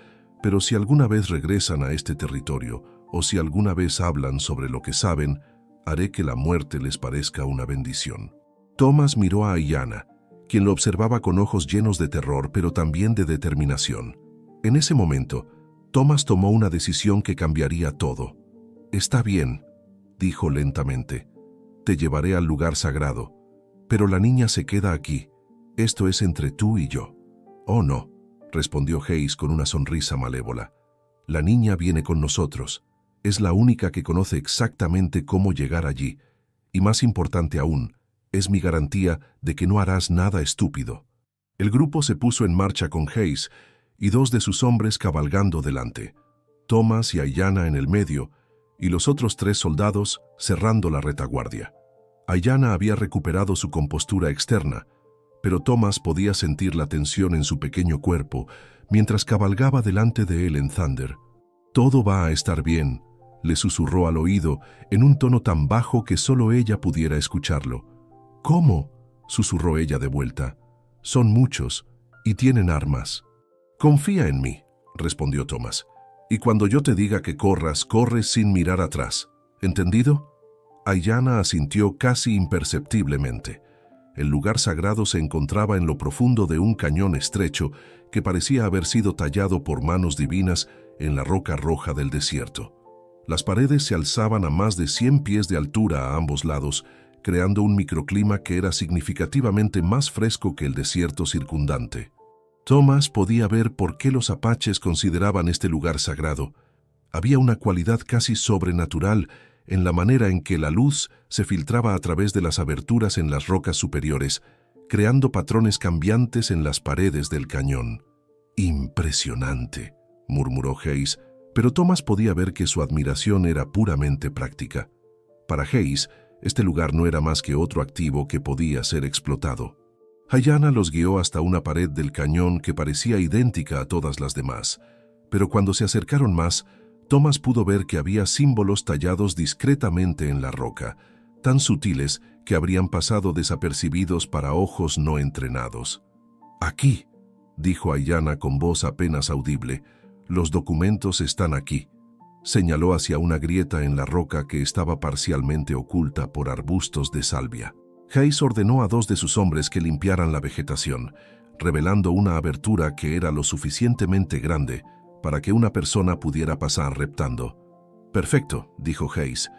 Speaker 1: pero si alguna vez regresan a este territorio, o si alguna vez hablan sobre lo que saben, haré que la muerte les parezca una bendición». Thomas miró a Ayanna, quien lo observaba con ojos llenos de terror, pero también de determinación. En ese momento, Thomas tomó una decisión que cambiaría todo. «Está bien», dijo lentamente. «Te llevaré al lugar sagrado, pero la niña se queda aquí. Esto es entre tú y yo». «Oh, no», respondió Hayes con una sonrisa malévola. «La niña viene con nosotros. Es la única que conoce exactamente cómo llegar allí. Y más importante aún, es mi garantía de que no harás nada estúpido». El grupo se puso en marcha con Hayes y 2 de sus hombres cabalgando delante, Thomas y Ayanna en el medio, y los otros 3 soldados cerrando la retaguardia. Ayanna había recuperado su compostura externa, pero Thomas podía sentir la tensión en su pequeño cuerpo mientras cabalgaba delante de él en Thunder. «Todo va a estar bien», le susurró al oído en un tono tan bajo que solo ella pudiera escucharlo. «¿Cómo?», susurró ella de vuelta. «Son muchos y tienen armas». «Confía en mí», respondió Thomas. «Y cuando yo te diga que corras, corres sin mirar atrás. ¿Entendido?». Ayanna asintió casi imperceptiblemente. El lugar sagrado se encontraba en lo profundo de un cañón estrecho que parecía haber sido tallado por manos divinas en la roca roja del desierto. Las paredes se alzaban a más de 100 pies de altura a ambos lados, creando un microclima que era significativamente más fresco que el desierto circundante. Thomas podía ver por qué los apaches consideraban este lugar sagrado. Había una cualidad casi sobrenatural en la manera en que la luz se filtraba a través de las aberturas en las rocas superiores, creando patrones cambiantes en las paredes del cañón. «Impresionante», murmuró Hayes, pero Thomas podía ver que su admiración era puramente práctica. Para Hayes, este lugar no era más que otro activo que podía ser explotado. Ayanna los guió hasta una pared del cañón que parecía idéntica a todas las demás, pero cuando se acercaron más, Thomas pudo ver que había símbolos tallados discretamente en la roca, tan sutiles que habrían pasado desapercibidos para ojos no entrenados. «Aquí», dijo Ayanna con voz apenas audible, «los documentos están aquí». Señaló hacia una grieta en la roca que estaba parcialmente oculta por arbustos de salvia. Hayes ordenó a 2 de sus hombres que limpiaran la vegetación, revelando una abertura que era lo suficientemente grande para que una persona pudiera pasar reptando. «Perfecto», dijo Hayes.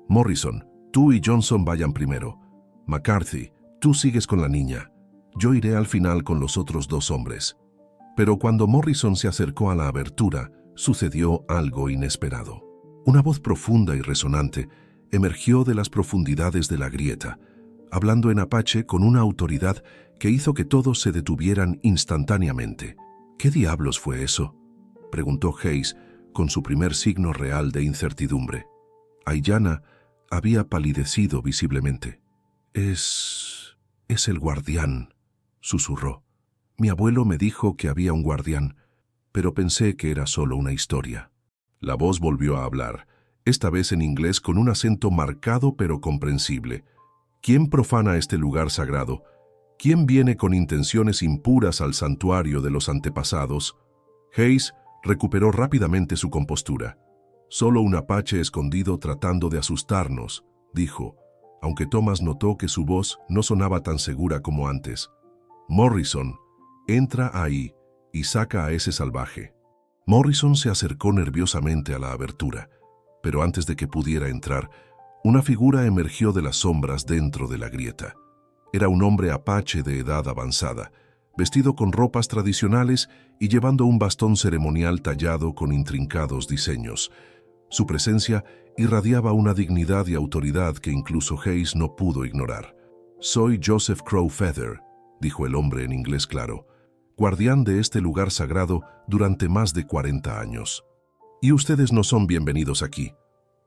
Speaker 1: «Morrison, tú y Johnson vayan primero. McCarthy, tú sigues con la niña. Yo iré al final con los otros 2 hombres». Pero cuando Morrison se acercó a la abertura, sucedió algo inesperado. Una voz profunda y resonante emergió de las profundidades de la grieta, hablando en apache con una autoridad que hizo que todos se detuvieran instantáneamente. «¿Qué diablos fue eso?», preguntó Hayes con su primer signo real de incertidumbre. Ayanna había palidecido visiblemente. Es el guardián», susurró. «Mi abuelo me dijo que había un guardián, pero pensé que era solo una historia». La voz volvió a hablar, esta vez en inglés con un acento marcado pero comprensible. «¿Quién profana este lugar sagrado? ¿Quién viene con intenciones impuras al santuario de los antepasados?» Hayes recuperó rápidamente su compostura. «Solo un apache escondido tratando de asustarnos», dijo, aunque Thomas notó que su voz no sonaba tan segura como antes. «Morrison, entra ahí y saca a ese salvaje. Morrison se acercó nerviosamente a la abertura, pero antes de que pudiera entrar, una figura emergió de las sombras dentro de la grieta. Era un hombre apache de edad avanzada, vestido con ropas tradicionales y llevando un bastón ceremonial tallado con intrincados diseños. Su presencia irradiaba una dignidad y autoridad que incluso Hayes no pudo ignorar. «Soy Joseph Crowfeather», dijo el hombre en inglés claro, «guardián de este lugar sagrado durante más de 40 años. Y ustedes no son bienvenidos aquí».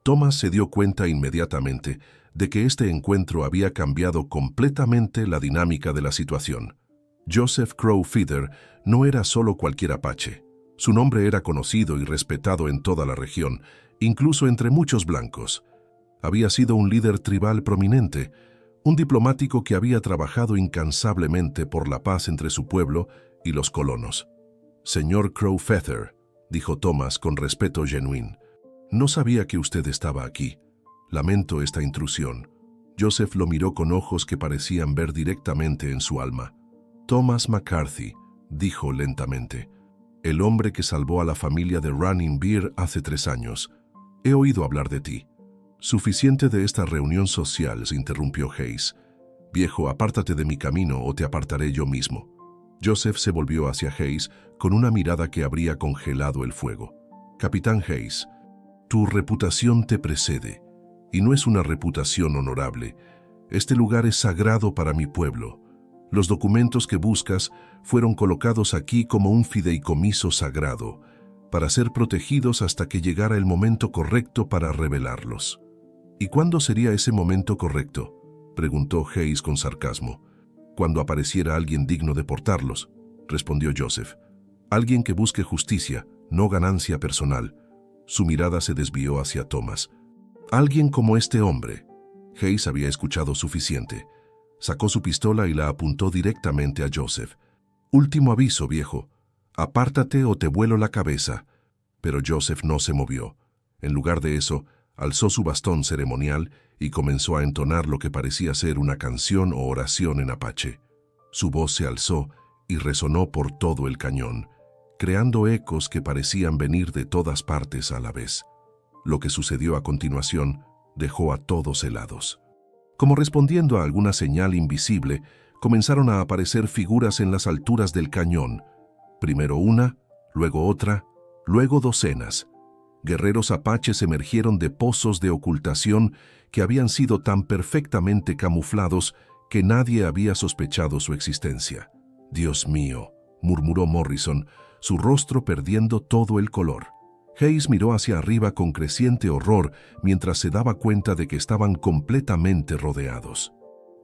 Speaker 1: Thomas se dio cuenta inmediatamente de que este encuentro había cambiado completamente la dinámica de la situación. Joseph Crowfeather no era solo cualquier apache. Su nombre era conocido y respetado en toda la región, incluso entre muchos blancos. Había sido un líder tribal prominente, un diplomático que había trabajado incansablemente por la paz entre su pueblo y los colonos. «Señor Crowfeather», dijo Thomas con respeto genuino, «no sabía que usted estaba aquí. Lamento esta intrusión». Joseph lo miró con ojos que parecían ver directamente en su alma. «Thomas McCarthy», dijo lentamente, «el hombre que salvó a la familia de Running Bear hace 3 años. He oído hablar de ti». «Suficiente de esta reunión social», se interrumpió Hayes. «Viejo, apártate de mi camino o te apartaré yo mismo». Joseph se volvió hacia Hayes con una mirada que habría congelado el fuego. «Capitán Hayes, tu reputación te precede, y no es una reputación honorable. Este lugar es sagrado para mi pueblo. Los documentos que buscas fueron colocados aquí como un fideicomiso sagrado, para ser protegidos hasta que llegara el momento correcto para revelarlos». «¿Y cuándo sería ese momento correcto?», preguntó Hayes con sarcasmo. «Cuando apareciera alguien digno de portarlos», respondió Joseph. «Alguien que busque justicia, no ganancia personal». Su mirada se desvió hacia Thomas. «Alguien como este hombre». Hayes había escuchado suficiente. Sacó su pistola y la apuntó directamente a Joseph. «Último aviso, viejo. Apártate o te vuelo la cabeza». Pero Joseph no se movió. En lugar de eso, alzó su bastón ceremonial y comenzó a entonar lo que parecía ser una canción o oración en apache. Su voz se alzó y resonó por todo el cañón, creando ecos que parecían venir de todas partes a la vez. Lo que sucedió a continuación dejó a todos helados. Como respondiendo a alguna señal invisible, comenzaron a aparecer figuras en las alturas del cañón. Primero una, luego otra, luego docenas. Guerreros apaches emergieron de pozos de ocultación que habían sido tan perfectamente camuflados que nadie había sospechado su existencia. «Dios mío», murmuró Morrison, su rostro perdiendo todo el color. Hayes miró hacia arriba con creciente horror mientras se daba cuenta de que estaban completamente rodeados.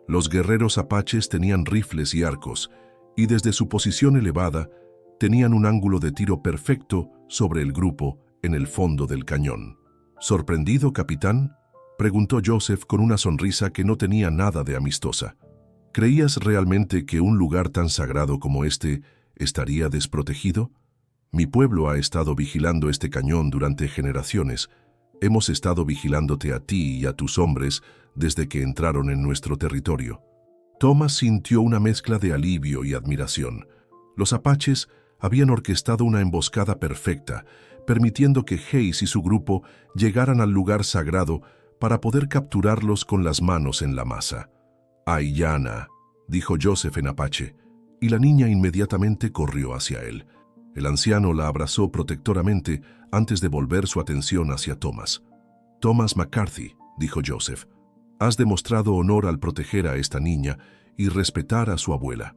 Speaker 1: Los guerreros apaches tenían rifles y arcos, y desde su posición elevada, tenían un ángulo de tiro perfecto sobre el grupo en el fondo del cañón. «¿Sorprendido, capitán?», preguntó Joseph con una sonrisa que no tenía nada de amistosa. «¿Creías realmente que un lugar tan sagrado como este estaría desprotegido? Mi pueblo ha estado vigilando este cañón durante generaciones. Hemos estado vigilándote a ti y a tus hombres desde que entraron en nuestro territorio». Thomas sintió una mezcla de alivio y admiración. Los apaches habían orquestado una emboscada perfecta, permitiendo que Hayes y su grupo llegaran al lugar sagrado para poder capturarlos con las manos en la masa. «Aiyana», dijo Joseph en apache, y la niña inmediatamente corrió hacia él. El anciano la abrazó protectoramente antes de volver su atención hacia Thomas. «Thomas McCarthy», dijo Joseph, «has demostrado honor al proteger a esta niña y respetar a su abuela.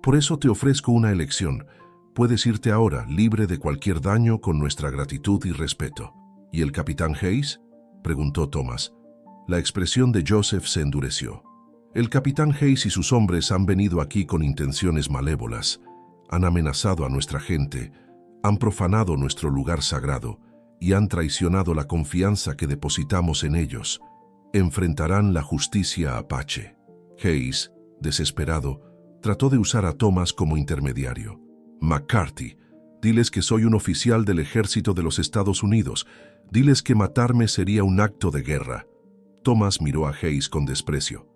Speaker 1: Por eso te ofrezco una elección. Puedes irte ahora, libre de cualquier daño, con nuestra gratitud y respeto». «¿Y el capitán Hayes?», preguntó Thomas. La expresión de Joseph se endureció. «El capitán Hayes y sus hombres han venido aquí con intenciones malévolas. Han amenazado a nuestra gente, han profanado nuestro lugar sagrado y han traicionado la confianza que depositamos en ellos. Enfrentarán la justicia apache». Hayes, desesperado, trató de usar a Thomas como intermediario. «McCarthy, diles que soy un oficial del ejército de los Estados Unidos. Diles que matarme sería un acto de guerra». Thomas miró a Hayes con desprecio.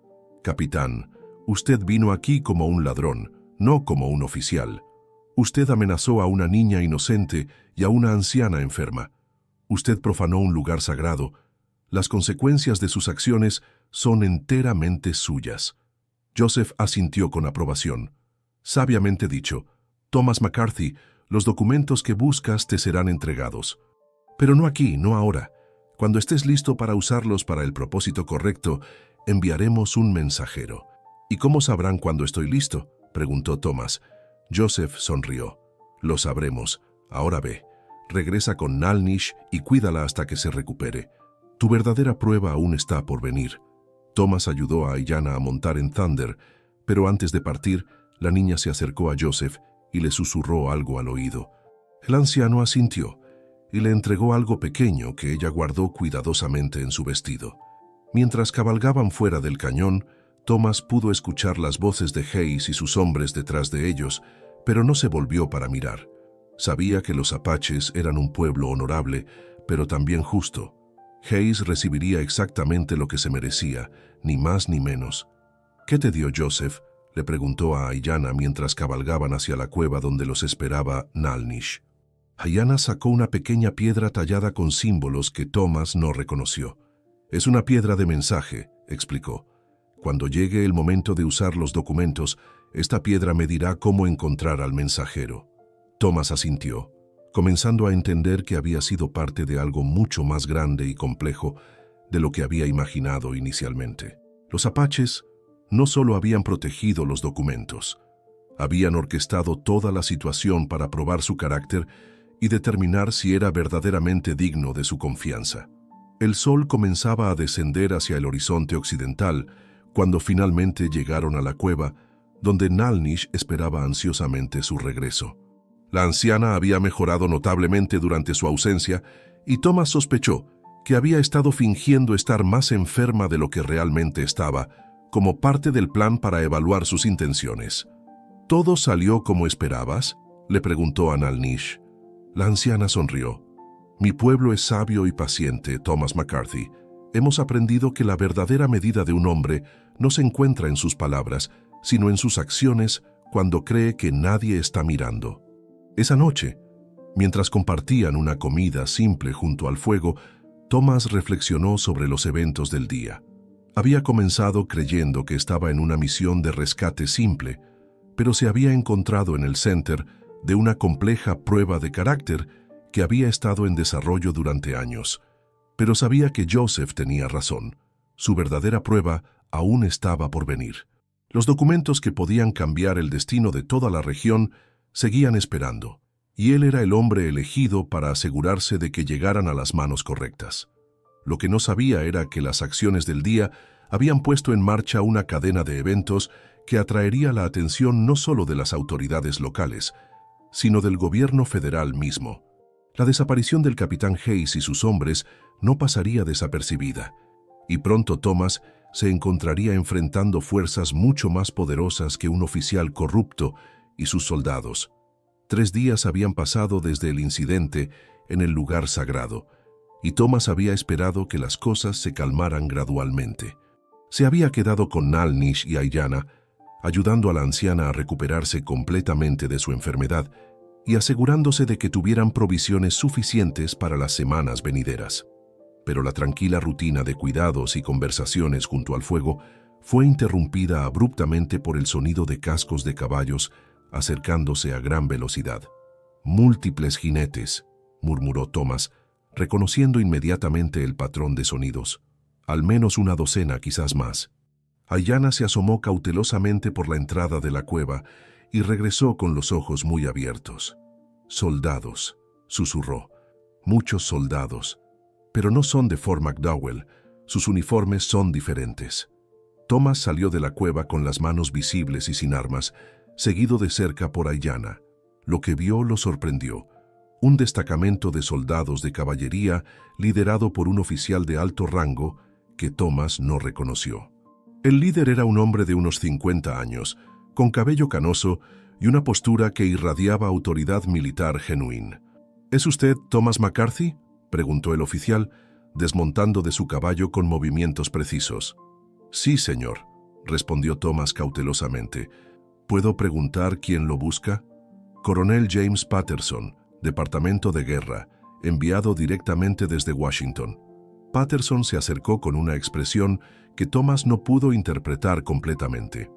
Speaker 1: «Capitán, usted vino aquí como un ladrón, no como un oficial. Usted amenazó a una niña inocente y a una anciana enferma. Usted profanó un lugar sagrado. Las consecuencias de sus acciones son enteramente suyas. Joseph asintió con aprobación. Sabiamente dicho, Thomas McCarthy, los documentos que buscas te serán entregados. Pero no aquí, no ahora. Cuando estés listo para usarlos para el propósito correcto, enviaremos un mensajero. ¿Y cómo sabrán cuando estoy listo?, preguntó Thomas. Joseph sonrió. Lo sabremos. Ahora ve. Regresa con Nalnish y cuídala hasta que se recupere. Tu verdadera prueba aún está por venir. Thomas ayudó a Ayanna a montar en Thunder, pero antes de partir, la niña se acercó a Joseph y le susurró algo al oído. El anciano asintió y le entregó algo pequeño que ella guardó cuidadosamente en su vestido. Mientras cabalgaban fuera del cañón, Thomas pudo escuchar las voces de Hayes y sus hombres detrás de ellos, pero no se volvió para mirar. Sabía que los apaches eran un pueblo honorable, pero también justo. Hayes recibiría exactamente lo que se merecía, ni más ni menos. ¿Qué te dio Joseph?, le preguntó a Ayanna mientras cabalgaban hacia la cueva donde los esperaba Nalnish. Ayanna sacó una pequeña piedra tallada con símbolos que Thomas no reconoció. «Es una piedra de mensaje», explicó. «Cuando llegue el momento de usar los documentos, esta piedra me dirá cómo encontrar al mensajero». Thomas asintió, comenzando a entender que había sido parte de algo mucho más grande y complejo de lo que había imaginado inicialmente. Los apaches no solo habían protegido los documentos, habían orquestado toda la situación para probar su carácter y determinar si era verdaderamente digno de su confianza. El sol comenzaba a descender hacia el horizonte occidental cuando finalmente llegaron a la cueva, donde Nalnish esperaba ansiosamente su regreso. La anciana había mejorado notablemente durante su ausencia y Thomas sospechó que había estado fingiendo estar más enferma de lo que realmente estaba, como parte del plan para evaluar sus intenciones. ¿Todo salió como esperabas?, le preguntó a Nalnish. La anciana sonrió. Mi pueblo es sabio y paciente, Thomas McCarthy. Hemos aprendido que la verdadera medida de un hombre no se encuentra en sus palabras, sino en sus acciones cuando cree que nadie está mirando. Esa noche, mientras compartían una comida simple junto al fuego, Thomas reflexionó sobre los eventos del día. Había comenzado creyendo que estaba en una misión de rescate simple, pero se había encontrado en el center de una compleja prueba de carácter que había estado en desarrollo durante años. Pero sabía que Joseph tenía razón. Su verdadera prueba aún estaba por venir. Los documentos que podían cambiar el destino de toda la región seguían esperando, y él era el hombre elegido para asegurarse de que llegaran a las manos correctas. Lo que no sabía era que las acciones del día habían puesto en marcha una cadena de eventos que atraería la atención no solo de las autoridades locales, sino del gobierno federal mismo. La desaparición del capitán Hayes y sus hombres no pasaría desapercibida, y pronto Thomas se encontraría enfrentando fuerzas mucho más poderosas que un oficial corrupto y sus soldados. 3 días habían pasado desde el incidente en el lugar sagrado, y Thomas había esperado que las cosas se calmaran gradualmente. Se había quedado con Nalnish y Ayanna, ayudando a la anciana a recuperarse completamente de su enfermedad y asegurándose de que tuvieran provisiones suficientes para las semanas venideras. Pero la tranquila rutina de cuidados y conversaciones junto al fuego fue interrumpida abruptamente por el sonido de cascos de caballos acercándose a gran velocidad. «Múltiples jinetes», murmuró Thomas, reconociendo inmediatamente el patrón de sonidos. «Al menos una docena, quizás más». Ayanna se asomó cautelosamente por la entrada de la cueva y regresó con los ojos muy abiertos. «Soldados», susurró. «Muchos soldados. Pero no son de Fort McDowell. Sus uniformes son diferentes». Thomas salió de la cueva con las manos visibles y sin armas, seguido de cerca por Ayanna. Lo que vio lo sorprendió. Un destacamento de soldados de caballería liderado por un oficial de alto rango que Thomas no reconoció. El líder era un hombre de unos 50 años, con cabello canoso y una postura que irradiaba autoridad militar genuina. «¿Es usted Thomas McCarthy?», preguntó el oficial, desmontando de su caballo con movimientos precisos. «Sí, señor», respondió Thomas cautelosamente. «¿Puedo preguntar quién lo busca?». Coronel James Patterson, Departamento de Guerra, enviado directamente desde Washington. Patterson se acercó con una expresión que Thomas no pudo interpretar completamente.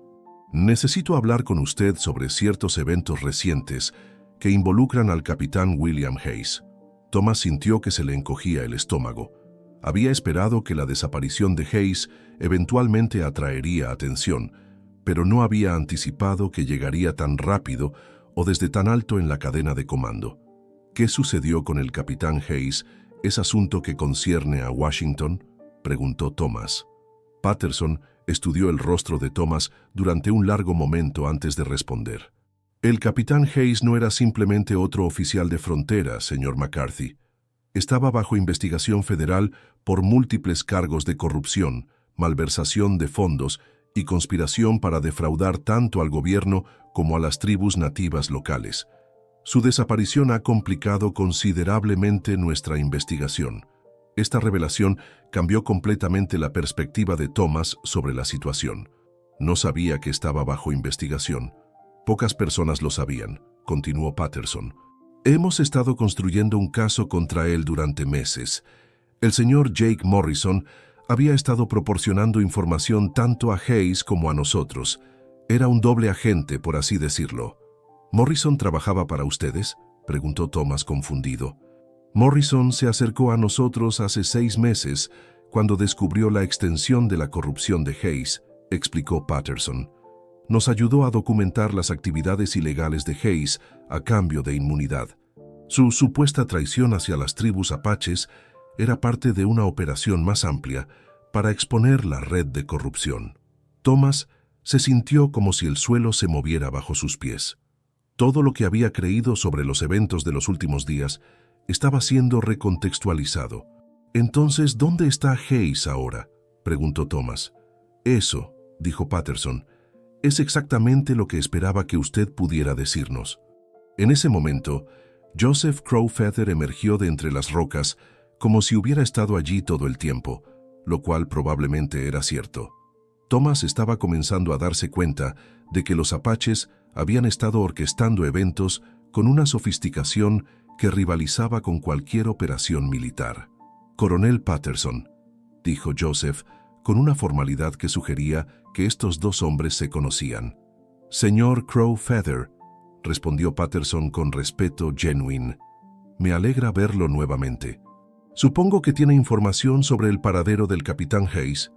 Speaker 1: Necesito hablar con usted sobre ciertos eventos recientes que involucran al capitán William Hayes. Thomas sintió que se le encogía el estómago. Había esperado que la desaparición de Hayes eventualmente atraería atención, pero no había anticipado que llegaría tan rápido o desde tan alto en la cadena de comando. ¿Qué sucedió con el capitán Hayes? ¿Es asunto que concierne a Washington?, preguntó Thomas. Patterson estudió el rostro de Thomas durante un largo momento antes de responder. El capitán Hayes no era simplemente otro oficial de frontera, señor McCarthy. Estaba bajo investigación federal por múltiples cargos de corrupción, malversación de fondos y conspiración para defraudar tanto al gobierno como a las tribus nativas locales. Su desaparición ha complicado considerablemente nuestra investigación. Esta revelación cambió completamente la perspectiva de Thomas sobre la situación. No sabía que estaba bajo investigación. Pocas personas lo sabían, continuó Patterson. Hemos estado construyendo un caso contra él durante meses. El señor Jake Morrison había estado proporcionando información tanto a Hayes como a nosotros. Era un doble agente, por así decirlo. ¿Morrison trabajaba para ustedes?, preguntó Thomas confundido. Morrison se acercó a nosotros hace 6 meses cuando descubrió la extensión de la corrupción de Hayes, explicó Patterson. Nos ayudó a documentar las actividades ilegales de Hayes a cambio de inmunidad. Su supuesta traición hacia las tribus apaches era parte de una operación más amplia para exponer la red de corrupción. Thomas se sintió como si el suelo se moviera bajo sus pies. Todo lo que había creído sobre los eventos de los últimos días estaba siendo recontextualizado. «Entonces, ¿dónde está Hayes ahora?», preguntó Thomas. «Eso», dijo Patterson, «es exactamente lo que esperaba que usted pudiera decirnos». En ese momento, Joseph Crowfeather emergió de entre las rocas como si hubiera estado allí todo el tiempo, lo cual probablemente era cierto. Thomas estaba comenzando a darse cuenta de que los apaches habían estado orquestando eventos con una sofisticación que rivalizaba con cualquier operación militar. «Coronel Patterson», dijo Joseph, con una formalidad que sugería que estos dos hombres se conocían. «Señor Crowfeather», respondió Patterson con respeto genuino. «Me alegra verlo nuevamente. Supongo que tiene información sobre el paradero del capitán Hayes».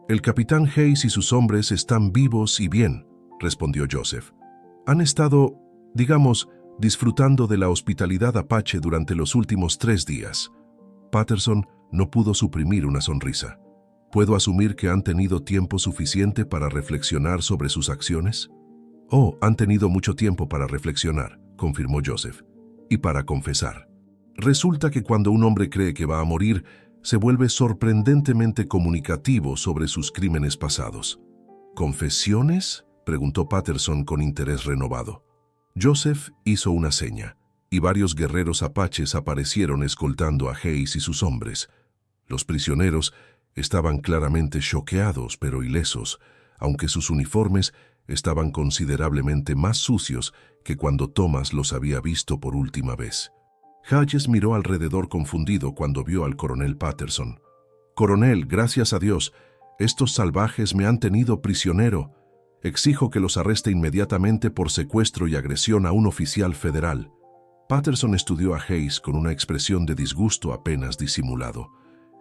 Speaker 1: «El capitán Hayes y sus hombres están vivos y bien», respondió Joseph. «Han estado, digamos, disfrutando de la hospitalidad apache durante los últimos 3 días». Patterson no pudo suprimir una sonrisa. «¿Puedo asumir que han tenido tiempo suficiente para reflexionar sobre sus acciones?» «Oh, han tenido mucho tiempo para reflexionar», confirmó Joseph, «y para confesar. Resulta que cuando un hombre cree que va a morir, se vuelve sorprendentemente comunicativo sobre sus crímenes pasados». «¿Confesiones?», preguntó Patterson con interés renovado. Joseph hizo una seña, y varios guerreros apaches aparecieron escoltando a Hayes y sus hombres. Los prisioneros estaban claramente choqueados pero ilesos, aunque sus uniformes estaban considerablemente más sucios que cuando Thomas los había visto por última vez. Hayes miró alrededor confundido cuando vio al coronel Patterson. «Coronel, gracias a Dios, estos salvajes me han tenido prisionero. Exijo que los arreste inmediatamente por secuestro y agresión a un oficial federal». Patterson estudió a Hayes con una expresión de disgusto apenas disimulado.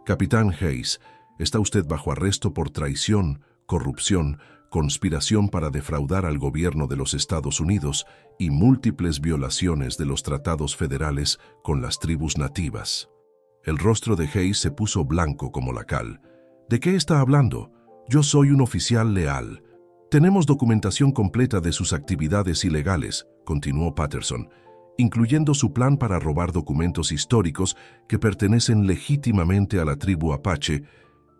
Speaker 1: «Capitán Hayes, está usted bajo arresto por traición, corrupción, conspiración para defraudar al gobierno de los Estados Unidos y múltiples violaciones de los tratados federales con las tribus nativas». El rostro de Hayes se puso blanco como la cal. «¿De qué está hablando? Yo soy un oficial leal. Tenemos documentación completa de sus actividades ilegales», continuó Patterson, «incluyendo su plan para robar documentos históricos que pertenecen legítimamente a la tribu apache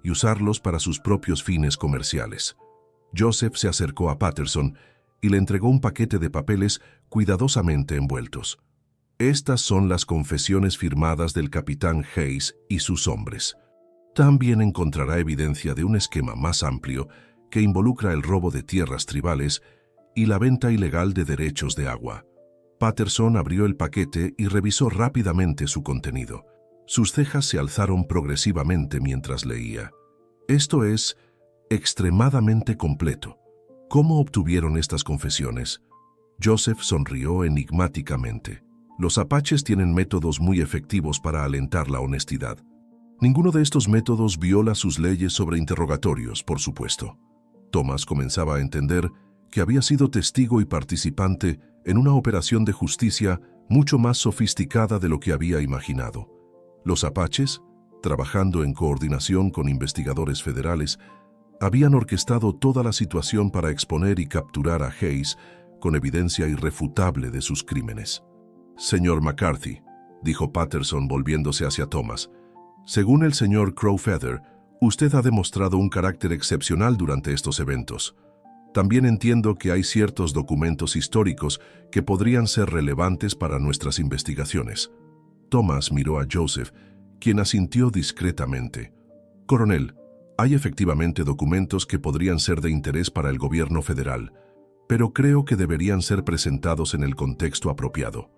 Speaker 1: y usarlos para sus propios fines comerciales». Joseph se acercó a Patterson y le entregó un paquete de papeles cuidadosamente envueltos. «Estas son las confesiones firmadas del capitán Hayes y sus hombres. También encontrará evidencia de un esquema más amplio que involucra el robo de tierras tribales y la venta ilegal de derechos de agua. Patterson abrió el paquete y revisó rápidamente su contenido. Sus cejas se alzaron progresivamente mientras leía. Esto es extremadamente completo. ¿Cómo obtuvieron estas confesiones? Joseph sonrió enigmáticamente. Los apaches tienen métodos muy efectivos para alentar la honestidad. Ninguno de estos métodos viola sus leyes sobre interrogatorios, por supuesto. Thomas comenzaba a entender que había sido testigo y participante en una operación de justicia mucho más sofisticada de lo que había imaginado. Los apaches, trabajando en coordinación con investigadores federales, habían orquestado toda la situación para exponer y capturar a Hayes con evidencia irrefutable de sus crímenes. «Señor McCarthy», dijo Patterson volviéndose hacia Thomas, «según el señor Crowfeather, usted ha demostrado un carácter excepcional durante estos eventos. También entiendo que hay ciertos documentos históricos que podrían ser relevantes para nuestras investigaciones». Thomas miró a Joseph, quien asintió discretamente. «Coronel, hay efectivamente documentos que podrían ser de interés para el gobierno federal, pero creo que deberían ser presentados en el contexto apropiado».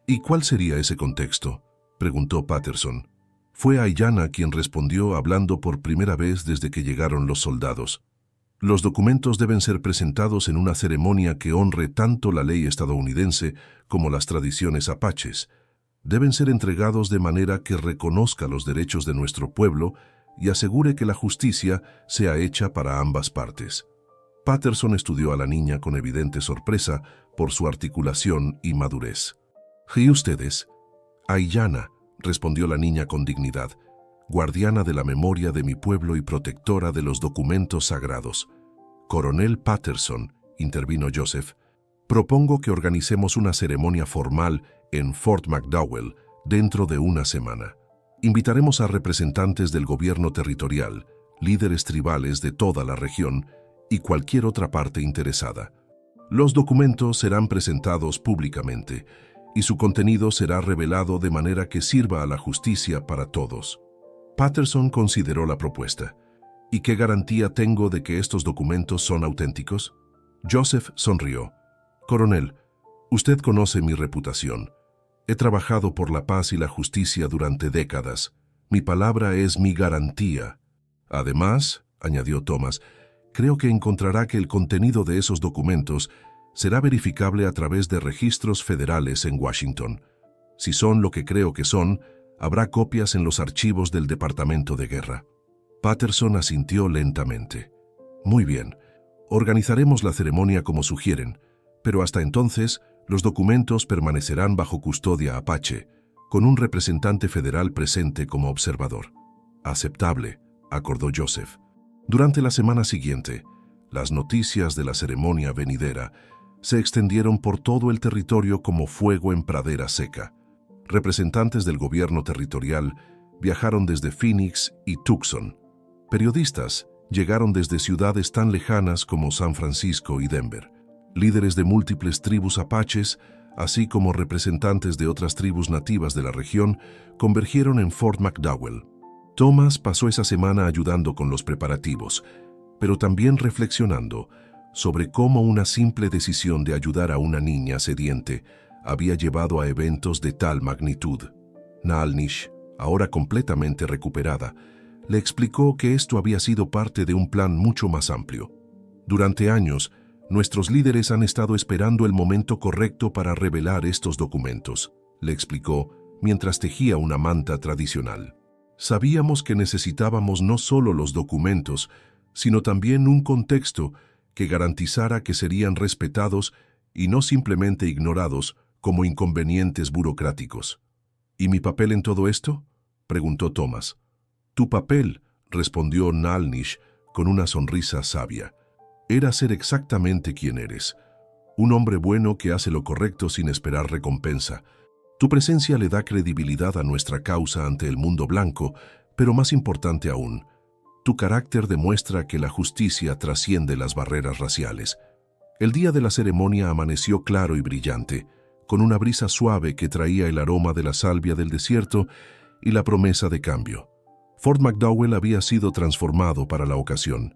Speaker 1: «¿Y cuál sería ese contexto?», preguntó Patterson. Fue Aiyana quien respondió hablando por primera vez desde que llegaron los soldados. «Los documentos deben ser presentados en una ceremonia que honre tanto la ley estadounidense como las tradiciones apaches. Deben ser entregados de manera que reconozca los derechos de nuestro pueblo y asegure que la justicia sea hecha para ambas partes». Patterson estudió a la niña con evidente sorpresa por su articulación y madurez. «¿Y ustedes?» «Aiyana», respondió la niña con dignidad, «guardiana de la memoria de mi pueblo y protectora de los documentos sagrados». «Coronel Patterson», intervino Joseph, «propongo que organicemos una ceremonia formal en Fort McDowell dentro de una semana. Invitaremos a representantes del gobierno territorial, líderes tribales de toda la región y cualquier otra parte interesada. Los documentos serán presentados públicamente y su contenido será revelado de manera que sirva a la justicia para todos». Patterson consideró la propuesta. «¿Y qué garantía tengo de que estos documentos son auténticos?». Joseph sonrió. «Coronel, usted conoce mi reputación. He trabajado por la paz y la justicia durante décadas. Mi palabra es mi garantía. Además», añadió Thomas, «creo que encontrará que el contenido de esos documentos será verificable a través de registros federales en Washington. Si son lo que creo que son, habrá copias en los archivos del Departamento de Guerra». Patterson asintió lentamente. «Muy bien, organizaremos la ceremonia como sugieren, pero hasta entonces los documentos permanecerán bajo custodia apache, con un representante federal presente como observador». «Aceptable», acordó Joseph. Durante la semana siguiente, las noticias de la ceremonia venidera se extendieron por todo el territorio como fuego en pradera seca. Representantes del gobierno territorial viajaron desde Phoenix y Tucson. Periodistas llegaron desde ciudades tan lejanas como San Francisco y Denver. Líderes de múltiples tribus apaches, así como representantes de otras tribus nativas de la región, convergieron en Fort McDowell. Thomas pasó esa semana ayudando con los preparativos, pero también reflexionando sobre cómo una simple decisión de ayudar a una niña sediente había llevado a eventos de tal magnitud. Nalnish, ahora completamente recuperada, le explicó que esto había sido parte de un plan mucho más amplio. «Durante años, nuestros líderes han estado esperando el momento correcto para revelar estos documentos», le explicó mientras tejía una manta tradicional. «Sabíamos que necesitábamos no solo los documentos, sino también un contexto que garantizara que serían respetados y no simplemente ignorados como inconvenientes burocráticos». «¿Y mi papel en todo esto?», preguntó Thomas. «Tu papel», respondió Nalnish con una sonrisa sabia, «era ser exactamente quien eres. Un hombre bueno que hace lo correcto sin esperar recompensa. Tu presencia le da credibilidad a nuestra causa ante el mundo blanco, pero más importante aún, tu carácter demuestra que la justicia trasciende las barreras raciales». El día de la ceremonia amaneció claro y brillante, con una brisa suave que traía el aroma de la salvia del desierto y la promesa de cambio. Fort McDowell había sido transformado para la ocasión.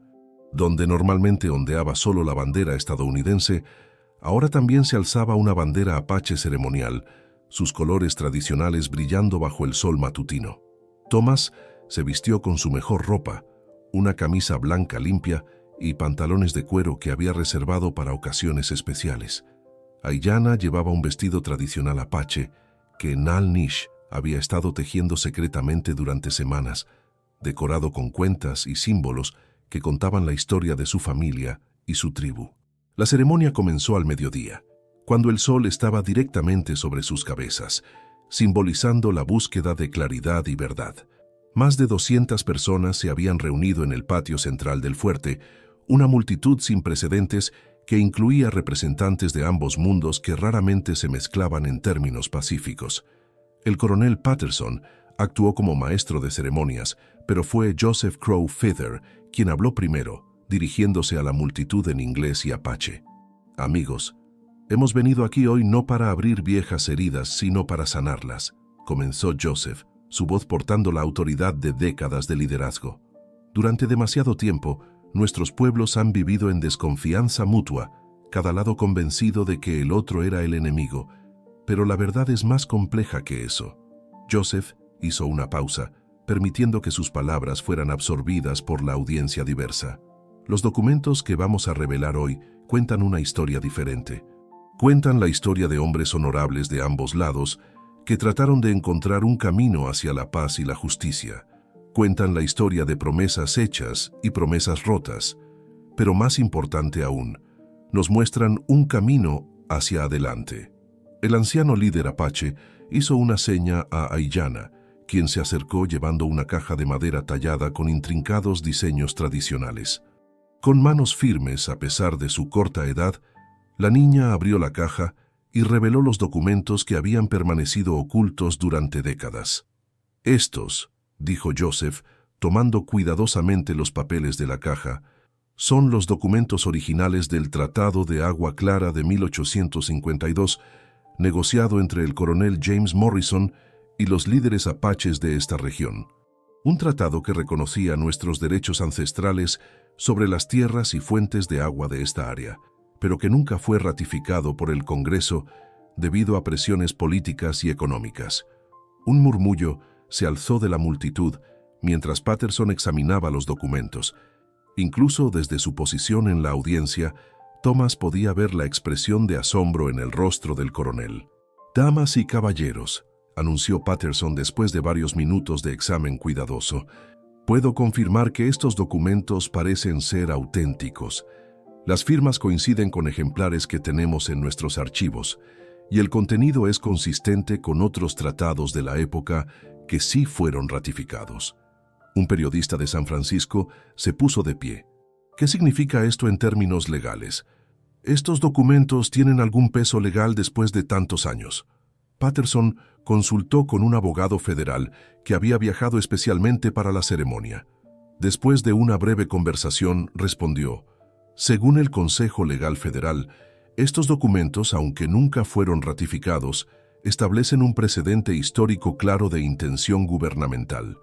Speaker 1: Donde normalmente ondeaba solo la bandera estadounidense, Ahora también se alzaba una bandera apache ceremonial, sus colores tradicionales brillando bajo el sol matutino. Thomas se vistió con su mejor ropa, una camisa blanca limpia y pantalones de cuero que había reservado para ocasiones especiales. Aiyana llevaba un vestido tradicional apache que Nal Nish había estado tejiendo secretamente durante semanas, decorado con cuentas y símbolos que contaban la historia de su familia y su tribu. La ceremonia comenzó al mediodía, cuando el sol estaba directamente sobre sus cabezas, simbolizando la búsqueda de claridad y verdad. Más de 200 personas se habían reunido en el patio central del fuerte, una multitud sin precedentes que incluía representantes de ambos mundos que raramente se mezclaban en términos pacíficos. El coronel Patterson actuó como maestro de ceremonias, pero fue Joseph Crow Feather quien habló primero, dirigiéndose a la multitud en inglés y apache. «Amigos, hemos venido aquí hoy no para abrir viejas heridas, sino para sanarlas», comenzó Joseph, su voz portando la autoridad de décadas de liderazgo. «Durante demasiado tiempo, nuestros pueblos han vivido en desconfianza mutua, cada lado convencido de que el otro era el enemigo, pero la verdad es más compleja que eso». Joseph hizo una pausa, permitiendo que sus palabras fueran absorbidas por la audiencia diversa. Los documentos que vamos a revelar hoy cuentan una historia diferente. Cuentan la historia de hombres honorables de ambos lados que trataron de encontrar un camino hacia la paz y la justicia. Cuentan la historia de promesas hechas y promesas rotas, pero más importante aún, nos muestran un camino hacia adelante. El anciano líder apache hizo una seña a Aiyana, quien se acercó llevando una caja de madera tallada con intrincados diseños tradicionales. Con manos firmes, a pesar de su corta edad, la niña abrió la caja y reveló los documentos que habían permanecido ocultos durante décadas. «Estos», dijo Joseph, tomando cuidadosamente los papeles de la caja, «son los documentos originales del Tratado de Agua Clara de 1852, negociado entre el coronel James Morrison y los líderes apaches de esta región. Un tratado que reconocía nuestros derechos ancestrales sobre las tierras y fuentes de agua de esta área, pero que nunca fue ratificado por el Congreso debido a presiones políticas y económicas». Un murmullo se alzó de la multitud mientras Patterson examinaba los documentos. Incluso desde su posición en la audiencia, Thomas podía ver la expresión de asombro en el rostro del coronel. «Damas y caballeros», anunció Patterson después de varios minutos de examen cuidadoso, «puedo confirmar que estos documentos parecen ser auténticos. Las firmas coinciden con ejemplares que tenemos en nuestros archivos, y el contenido es consistente con otros tratados de la época que sí fueron ratificados». Un periodista de San Francisco se puso de pie. «¿Qué significa esto en términos legales? ¿Estos documentos tienen algún peso legal después de tantos años?». Patterson consultó con un abogado federal que había viajado especialmente para la ceremonia. Después de una breve conversación, respondió: «Según el Consejo Legal Federal, estos documentos, aunque nunca fueron ratificados, establecen un precedente histórico claro de intención gubernamental.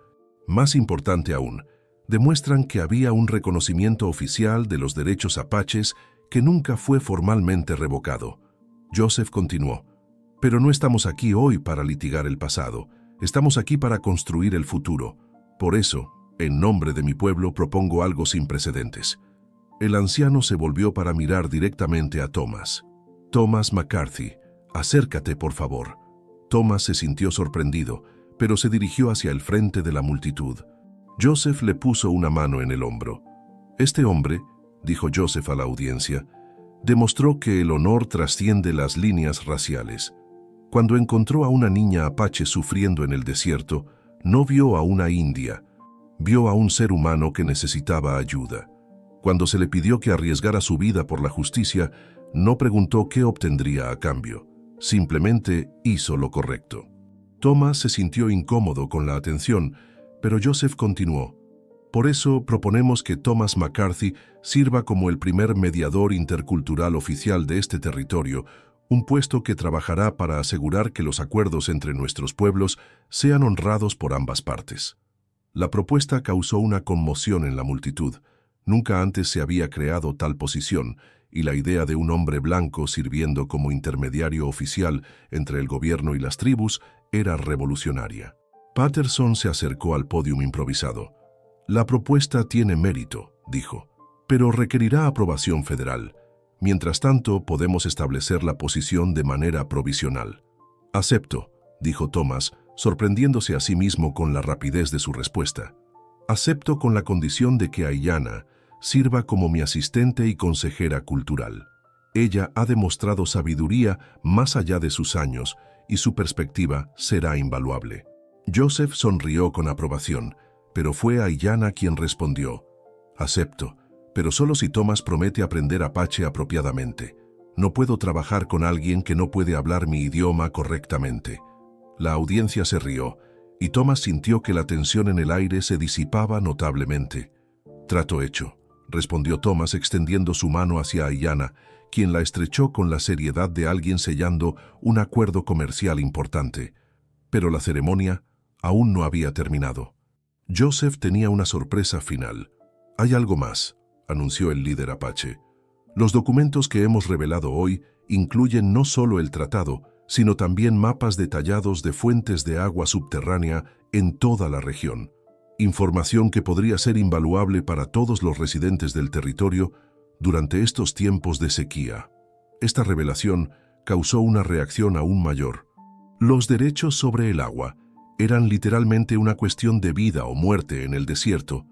Speaker 1: Más importante aún, demuestran que había un reconocimiento oficial de los derechos apaches que nunca fue formalmente revocado». Joseph continuó: «Pero no estamos aquí hoy para litigar el pasado, estamos aquí para construir el futuro. Por eso, en nombre de mi pueblo, propongo algo sin precedentes». El anciano se volvió para mirar directamente a Thomas. «Thomas McCarthy, acércate, por favor». Thomas se sintió sorprendido, pero se dirigió hacia el frente de la multitud. Joseph le puso una mano en el hombro. «Este hombre», dijo Joseph a la audiencia, «demostró que el honor trasciende las líneas raciales. Cuando encontró a una niña apache sufriendo en el desierto, no vio a una india, vio a un ser humano que necesitaba ayuda. Cuando se le pidió que arriesgara su vida por la justicia, no preguntó qué obtendría a cambio, simplemente hizo lo correcto». Thomas se sintió incómodo con la atención, pero Joseph continuó: «Por eso proponemos que Thomas McCarthy sirva como el primer mediador intercultural oficial de este territorio, un puesto que trabajará para asegurar que los acuerdos entre nuestros pueblos sean honrados por ambas partes». La propuesta causó una conmoción en la multitud. Nunca antes se había creado tal posición, y la idea de un hombre blanco sirviendo como intermediario oficial entre el gobierno y las tribus era revolucionaria. Patterson se acercó al pódium improvisado. «La propuesta tiene mérito», dijo, «pero requerirá aprobación federal. Mientras tanto, podemos establecer la posición de manera provisional». «Acepto», dijo Thomas, sorprendiéndose a sí mismo con la rapidez de su respuesta. «Acepto con la condición de que Aiyana sirva como mi asistente y consejera cultural. Ella ha demostrado sabiduría más allá de sus años y su perspectiva será invaluable». Joseph sonrió con aprobación, pero fue Aiyana quien respondió: «Acepto, pero solo si Thomas promete aprender apache apropiadamente. No puedo trabajar con alguien que no puede hablar mi idioma correctamente». La audiencia se rió, y Thomas sintió que la tensión en el aire se disipaba notablemente. «Trato hecho», respondió Thomas extendiendo su mano hacia Aiyana, quien la estrechó con la seriedad de alguien sellando un acuerdo comercial importante. Pero la ceremonia aún no había terminado. Joseph tenía una sorpresa final. «Hay algo más», anunció el líder apache. «Los documentos que hemos revelado hoy incluyen no solo el tratado, sino también mapas detallados de fuentes de agua subterránea en toda la región. Información que podría ser invaluable para todos los residentes del territorio durante estos tiempos de sequía». Esta revelación causó una reacción aún mayor. Los derechos sobre el agua eran literalmente una cuestión de vida o muerte en el desierto,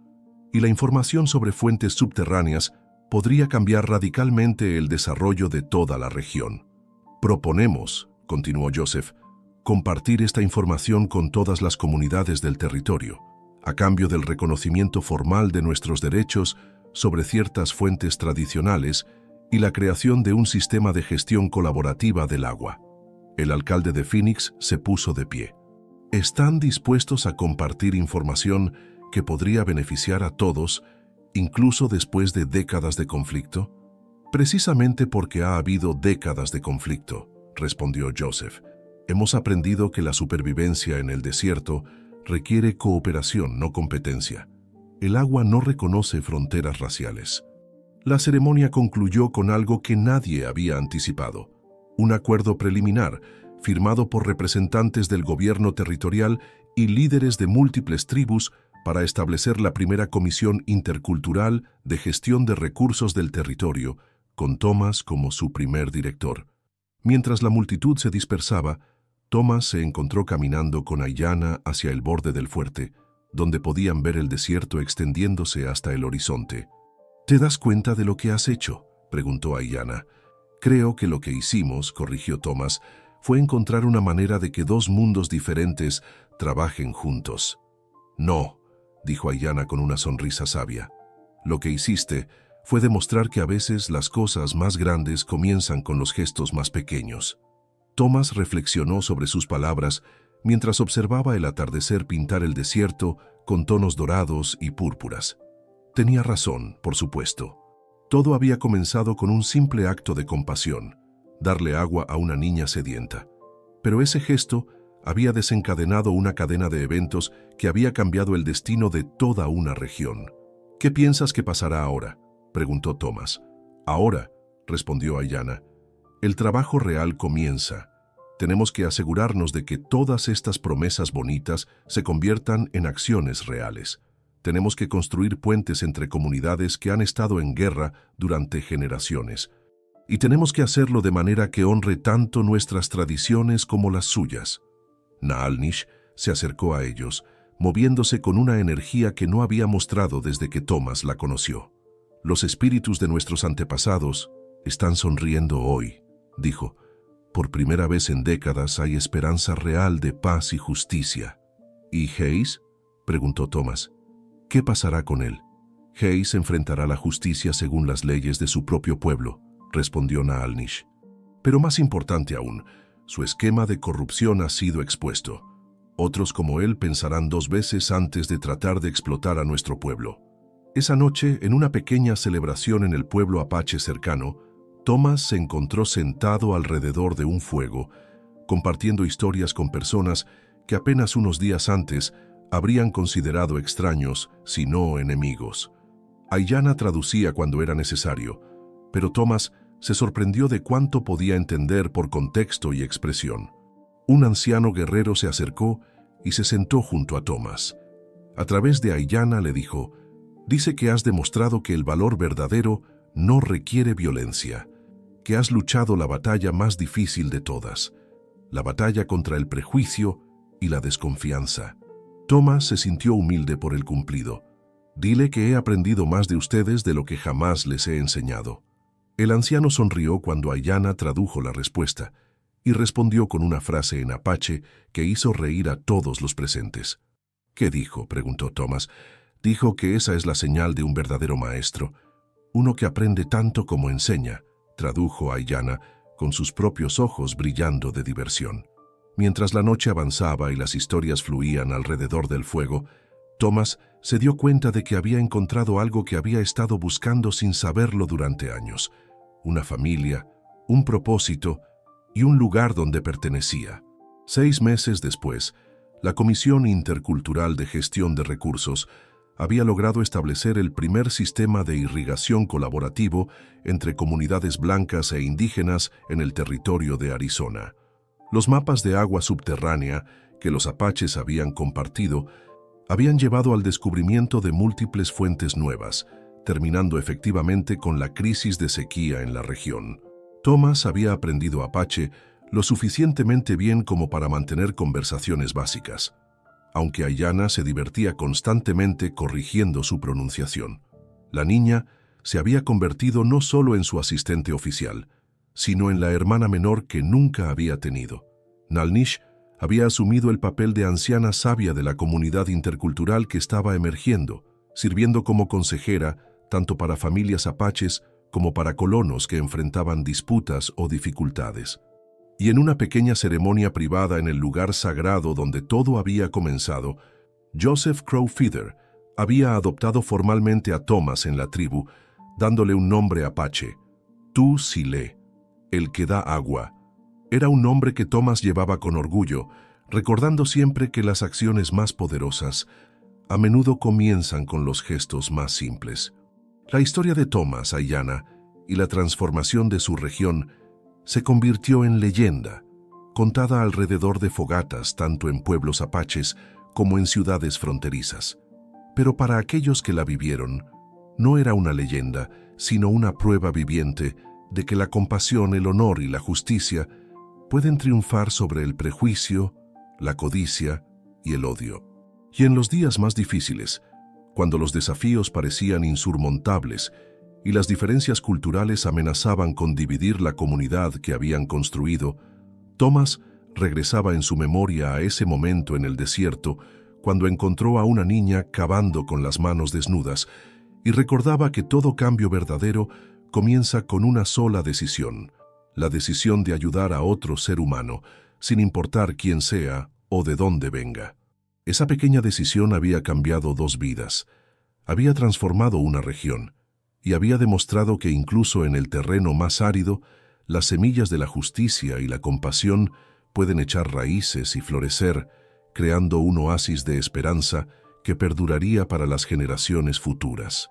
Speaker 1: y la información sobre fuentes subterráneas podría cambiar radicalmente el desarrollo de toda la región. «Proponemos», continuó Joseph, «compartir esta información con todas las comunidades del territorio, a cambio del reconocimiento formal de nuestros derechos sobre ciertas fuentes tradicionales y la creación de un sistema de gestión colaborativa del agua». El alcalde de Phoenix se puso de pie. «¿Están dispuestos a compartir información que podría beneficiar a todos, incluso después de décadas de conflicto?» «Precisamente porque ha habido décadas de conflicto», respondió Joseph. «Hemos aprendido que la supervivencia en el desierto requiere cooperación, no competencia. El agua no reconoce fronteras raciales». La ceremonia concluyó con algo que nadie había anticipado: un acuerdo preliminar firmado por representantes del gobierno territorial y líderes de múltiples tribus para establecer la primera comisión intercultural de gestión de recursos del territorio, con Thomas como su primer director. Mientras la multitud se dispersaba, Thomas se encontró caminando con Aiyana hacia el borde del fuerte, donde podían ver el desierto extendiéndose hasta el horizonte. «¿Te das cuenta de lo que has hecho?», preguntó Aiyana. «Creo que lo que hicimos», corrigió Thomas, «fue encontrar una manera de que dos mundos diferentes trabajen juntos». «No», dijo Aiyana con una sonrisa sabia. «Lo que hiciste fue demostrar que a veces las cosas más grandes comienzan con los gestos más pequeños». Thomas reflexionó sobre sus palabras mientras observaba el atardecer pintar el desierto con tonos dorados y púrpuras. Tenía razón, por supuesto. Todo había comenzado con un simple acto de compasión: darle agua a una niña sedienta. Pero ese gesto había desencadenado una cadena de eventos que había cambiado el destino de toda una región. «¿Qué piensas que pasará ahora?», preguntó Thomas. «Ahora», respondió Aiyana, «el trabajo real comienza. Tenemos que asegurarnos de que todas estas promesas bonitas se conviertan en acciones reales. Tenemos que construir puentes entre comunidades que han estado en guerra durante generaciones. Y tenemos que hacerlo de manera que honre tanto nuestras tradiciones como las suyas». Naalnish se acercó a ellos, moviéndose con una energía que no había mostrado desde que Thomas la conoció. «Los espíritus de nuestros antepasados están sonriendo hoy», dijo. «Por primera vez en décadas hay esperanza real de paz y justicia». «¿Y Hayes?», preguntó Thomas. «¿Qué pasará con él?». «Hayes enfrentará la justicia según las leyes de su propio pueblo», respondió Naalnish. «Pero más importante aún, su esquema de corrupción ha sido expuesto. Otros como él pensarán dos veces antes de tratar de explotar a nuestro pueblo». Esa noche, en una pequeña celebración en el pueblo apache cercano, Thomas se encontró sentado alrededor de un fuego, compartiendo historias con personas que apenas unos días antes habrían considerado extraños, si no enemigos. Aiyana traducía cuando era necesario, pero Thomas se sorprendió de cuánto podía entender por contexto y expresión. Un anciano guerrero se acercó y se sentó junto a Thomas. A través de Ayanna le dijo: «Dice que has demostrado que el valor verdadero no requiere violencia, que has luchado la batalla más difícil de todas, la batalla contra el prejuicio y la desconfianza». Thomas se sintió humilde por el cumplido. «Dile que he aprendido más de ustedes de lo que jamás les he enseñado». El anciano sonrió cuando Ayanna tradujo la respuesta y respondió con una frase en apache que hizo reír a todos los presentes. «¿Qué dijo?», preguntó Thomas. «Dijo que esa es la señal de un verdadero maestro, uno que aprende tanto como enseña», tradujo Ayanna, con sus propios ojos brillando de diversión. Mientras la noche avanzaba y las historias fluían alrededor del fuego, Thomas se dio cuenta de que había encontrado algo que había estado buscando sin saberlo durante años: una familia, un propósito y un lugar donde pertenecía. 6 meses después, la Comisión Intercultural de Gestión de Recursos había logrado establecer el primer sistema de irrigación colaborativo entre comunidades blancas e indígenas en el territorio de Arizona. Los mapas de agua subterránea que los apaches habían compartido habían llevado al descubrimiento de múltiples fuentes nuevas, terminando efectivamente con la crisis de sequía en la región. Thomas había aprendido apache lo suficientemente bien como para mantener conversaciones básicas, aunque Ayanna se divertía constantemente corrigiendo su pronunciación. La niña se había convertido no solo en su asistente oficial, sino en la hermana menor que nunca había tenido. Nalnish había asumido el papel de anciana sabia de la comunidad intercultural que estaba emergiendo, sirviendo como consejera tanto para familias apaches como para colonos que enfrentaban disputas o dificultades. Y en una pequeña ceremonia privada en el lugar sagrado donde todo había comenzado, Joseph Crow Feather había adoptado formalmente a Thomas en la tribu, dándole un nombre apache: Tu-Si-Le, el que da agua. Era un nombre que Thomas llevaba con orgullo, recordando siempre que las acciones más poderosas a menudo comienzan con los gestos más simples. La historia de Thomas, Ayanna, y la transformación de su región se convirtió en leyenda, contada alrededor de fogatas tanto en pueblos apaches como en ciudades fronterizas. Pero para aquellos que la vivieron, no era una leyenda, sino una prueba viviente de que la compasión, el honor y la justicia pueden triunfar sobre el prejuicio, la codicia y el odio. Y en los días más difíciles, cuando los desafíos parecían insurmontables y las diferencias culturales amenazaban con dividir la comunidad que habían construido, Thomas regresaba en su memoria a ese momento en el desierto cuando encontró a una niña cavando con las manos desnudas y recordaba que todo cambio verdadero comienza con una sola decisión: la decisión de ayudar a otro ser humano, sin importar quién sea o de dónde venga. Esa pequeña decisión había cambiado 2 vidas, había transformado una región y había demostrado que incluso en el terreno más árido, las semillas de la justicia y la compasión pueden echar raíces y florecer, creando un oasis de esperanza que perduraría para las generaciones futuras.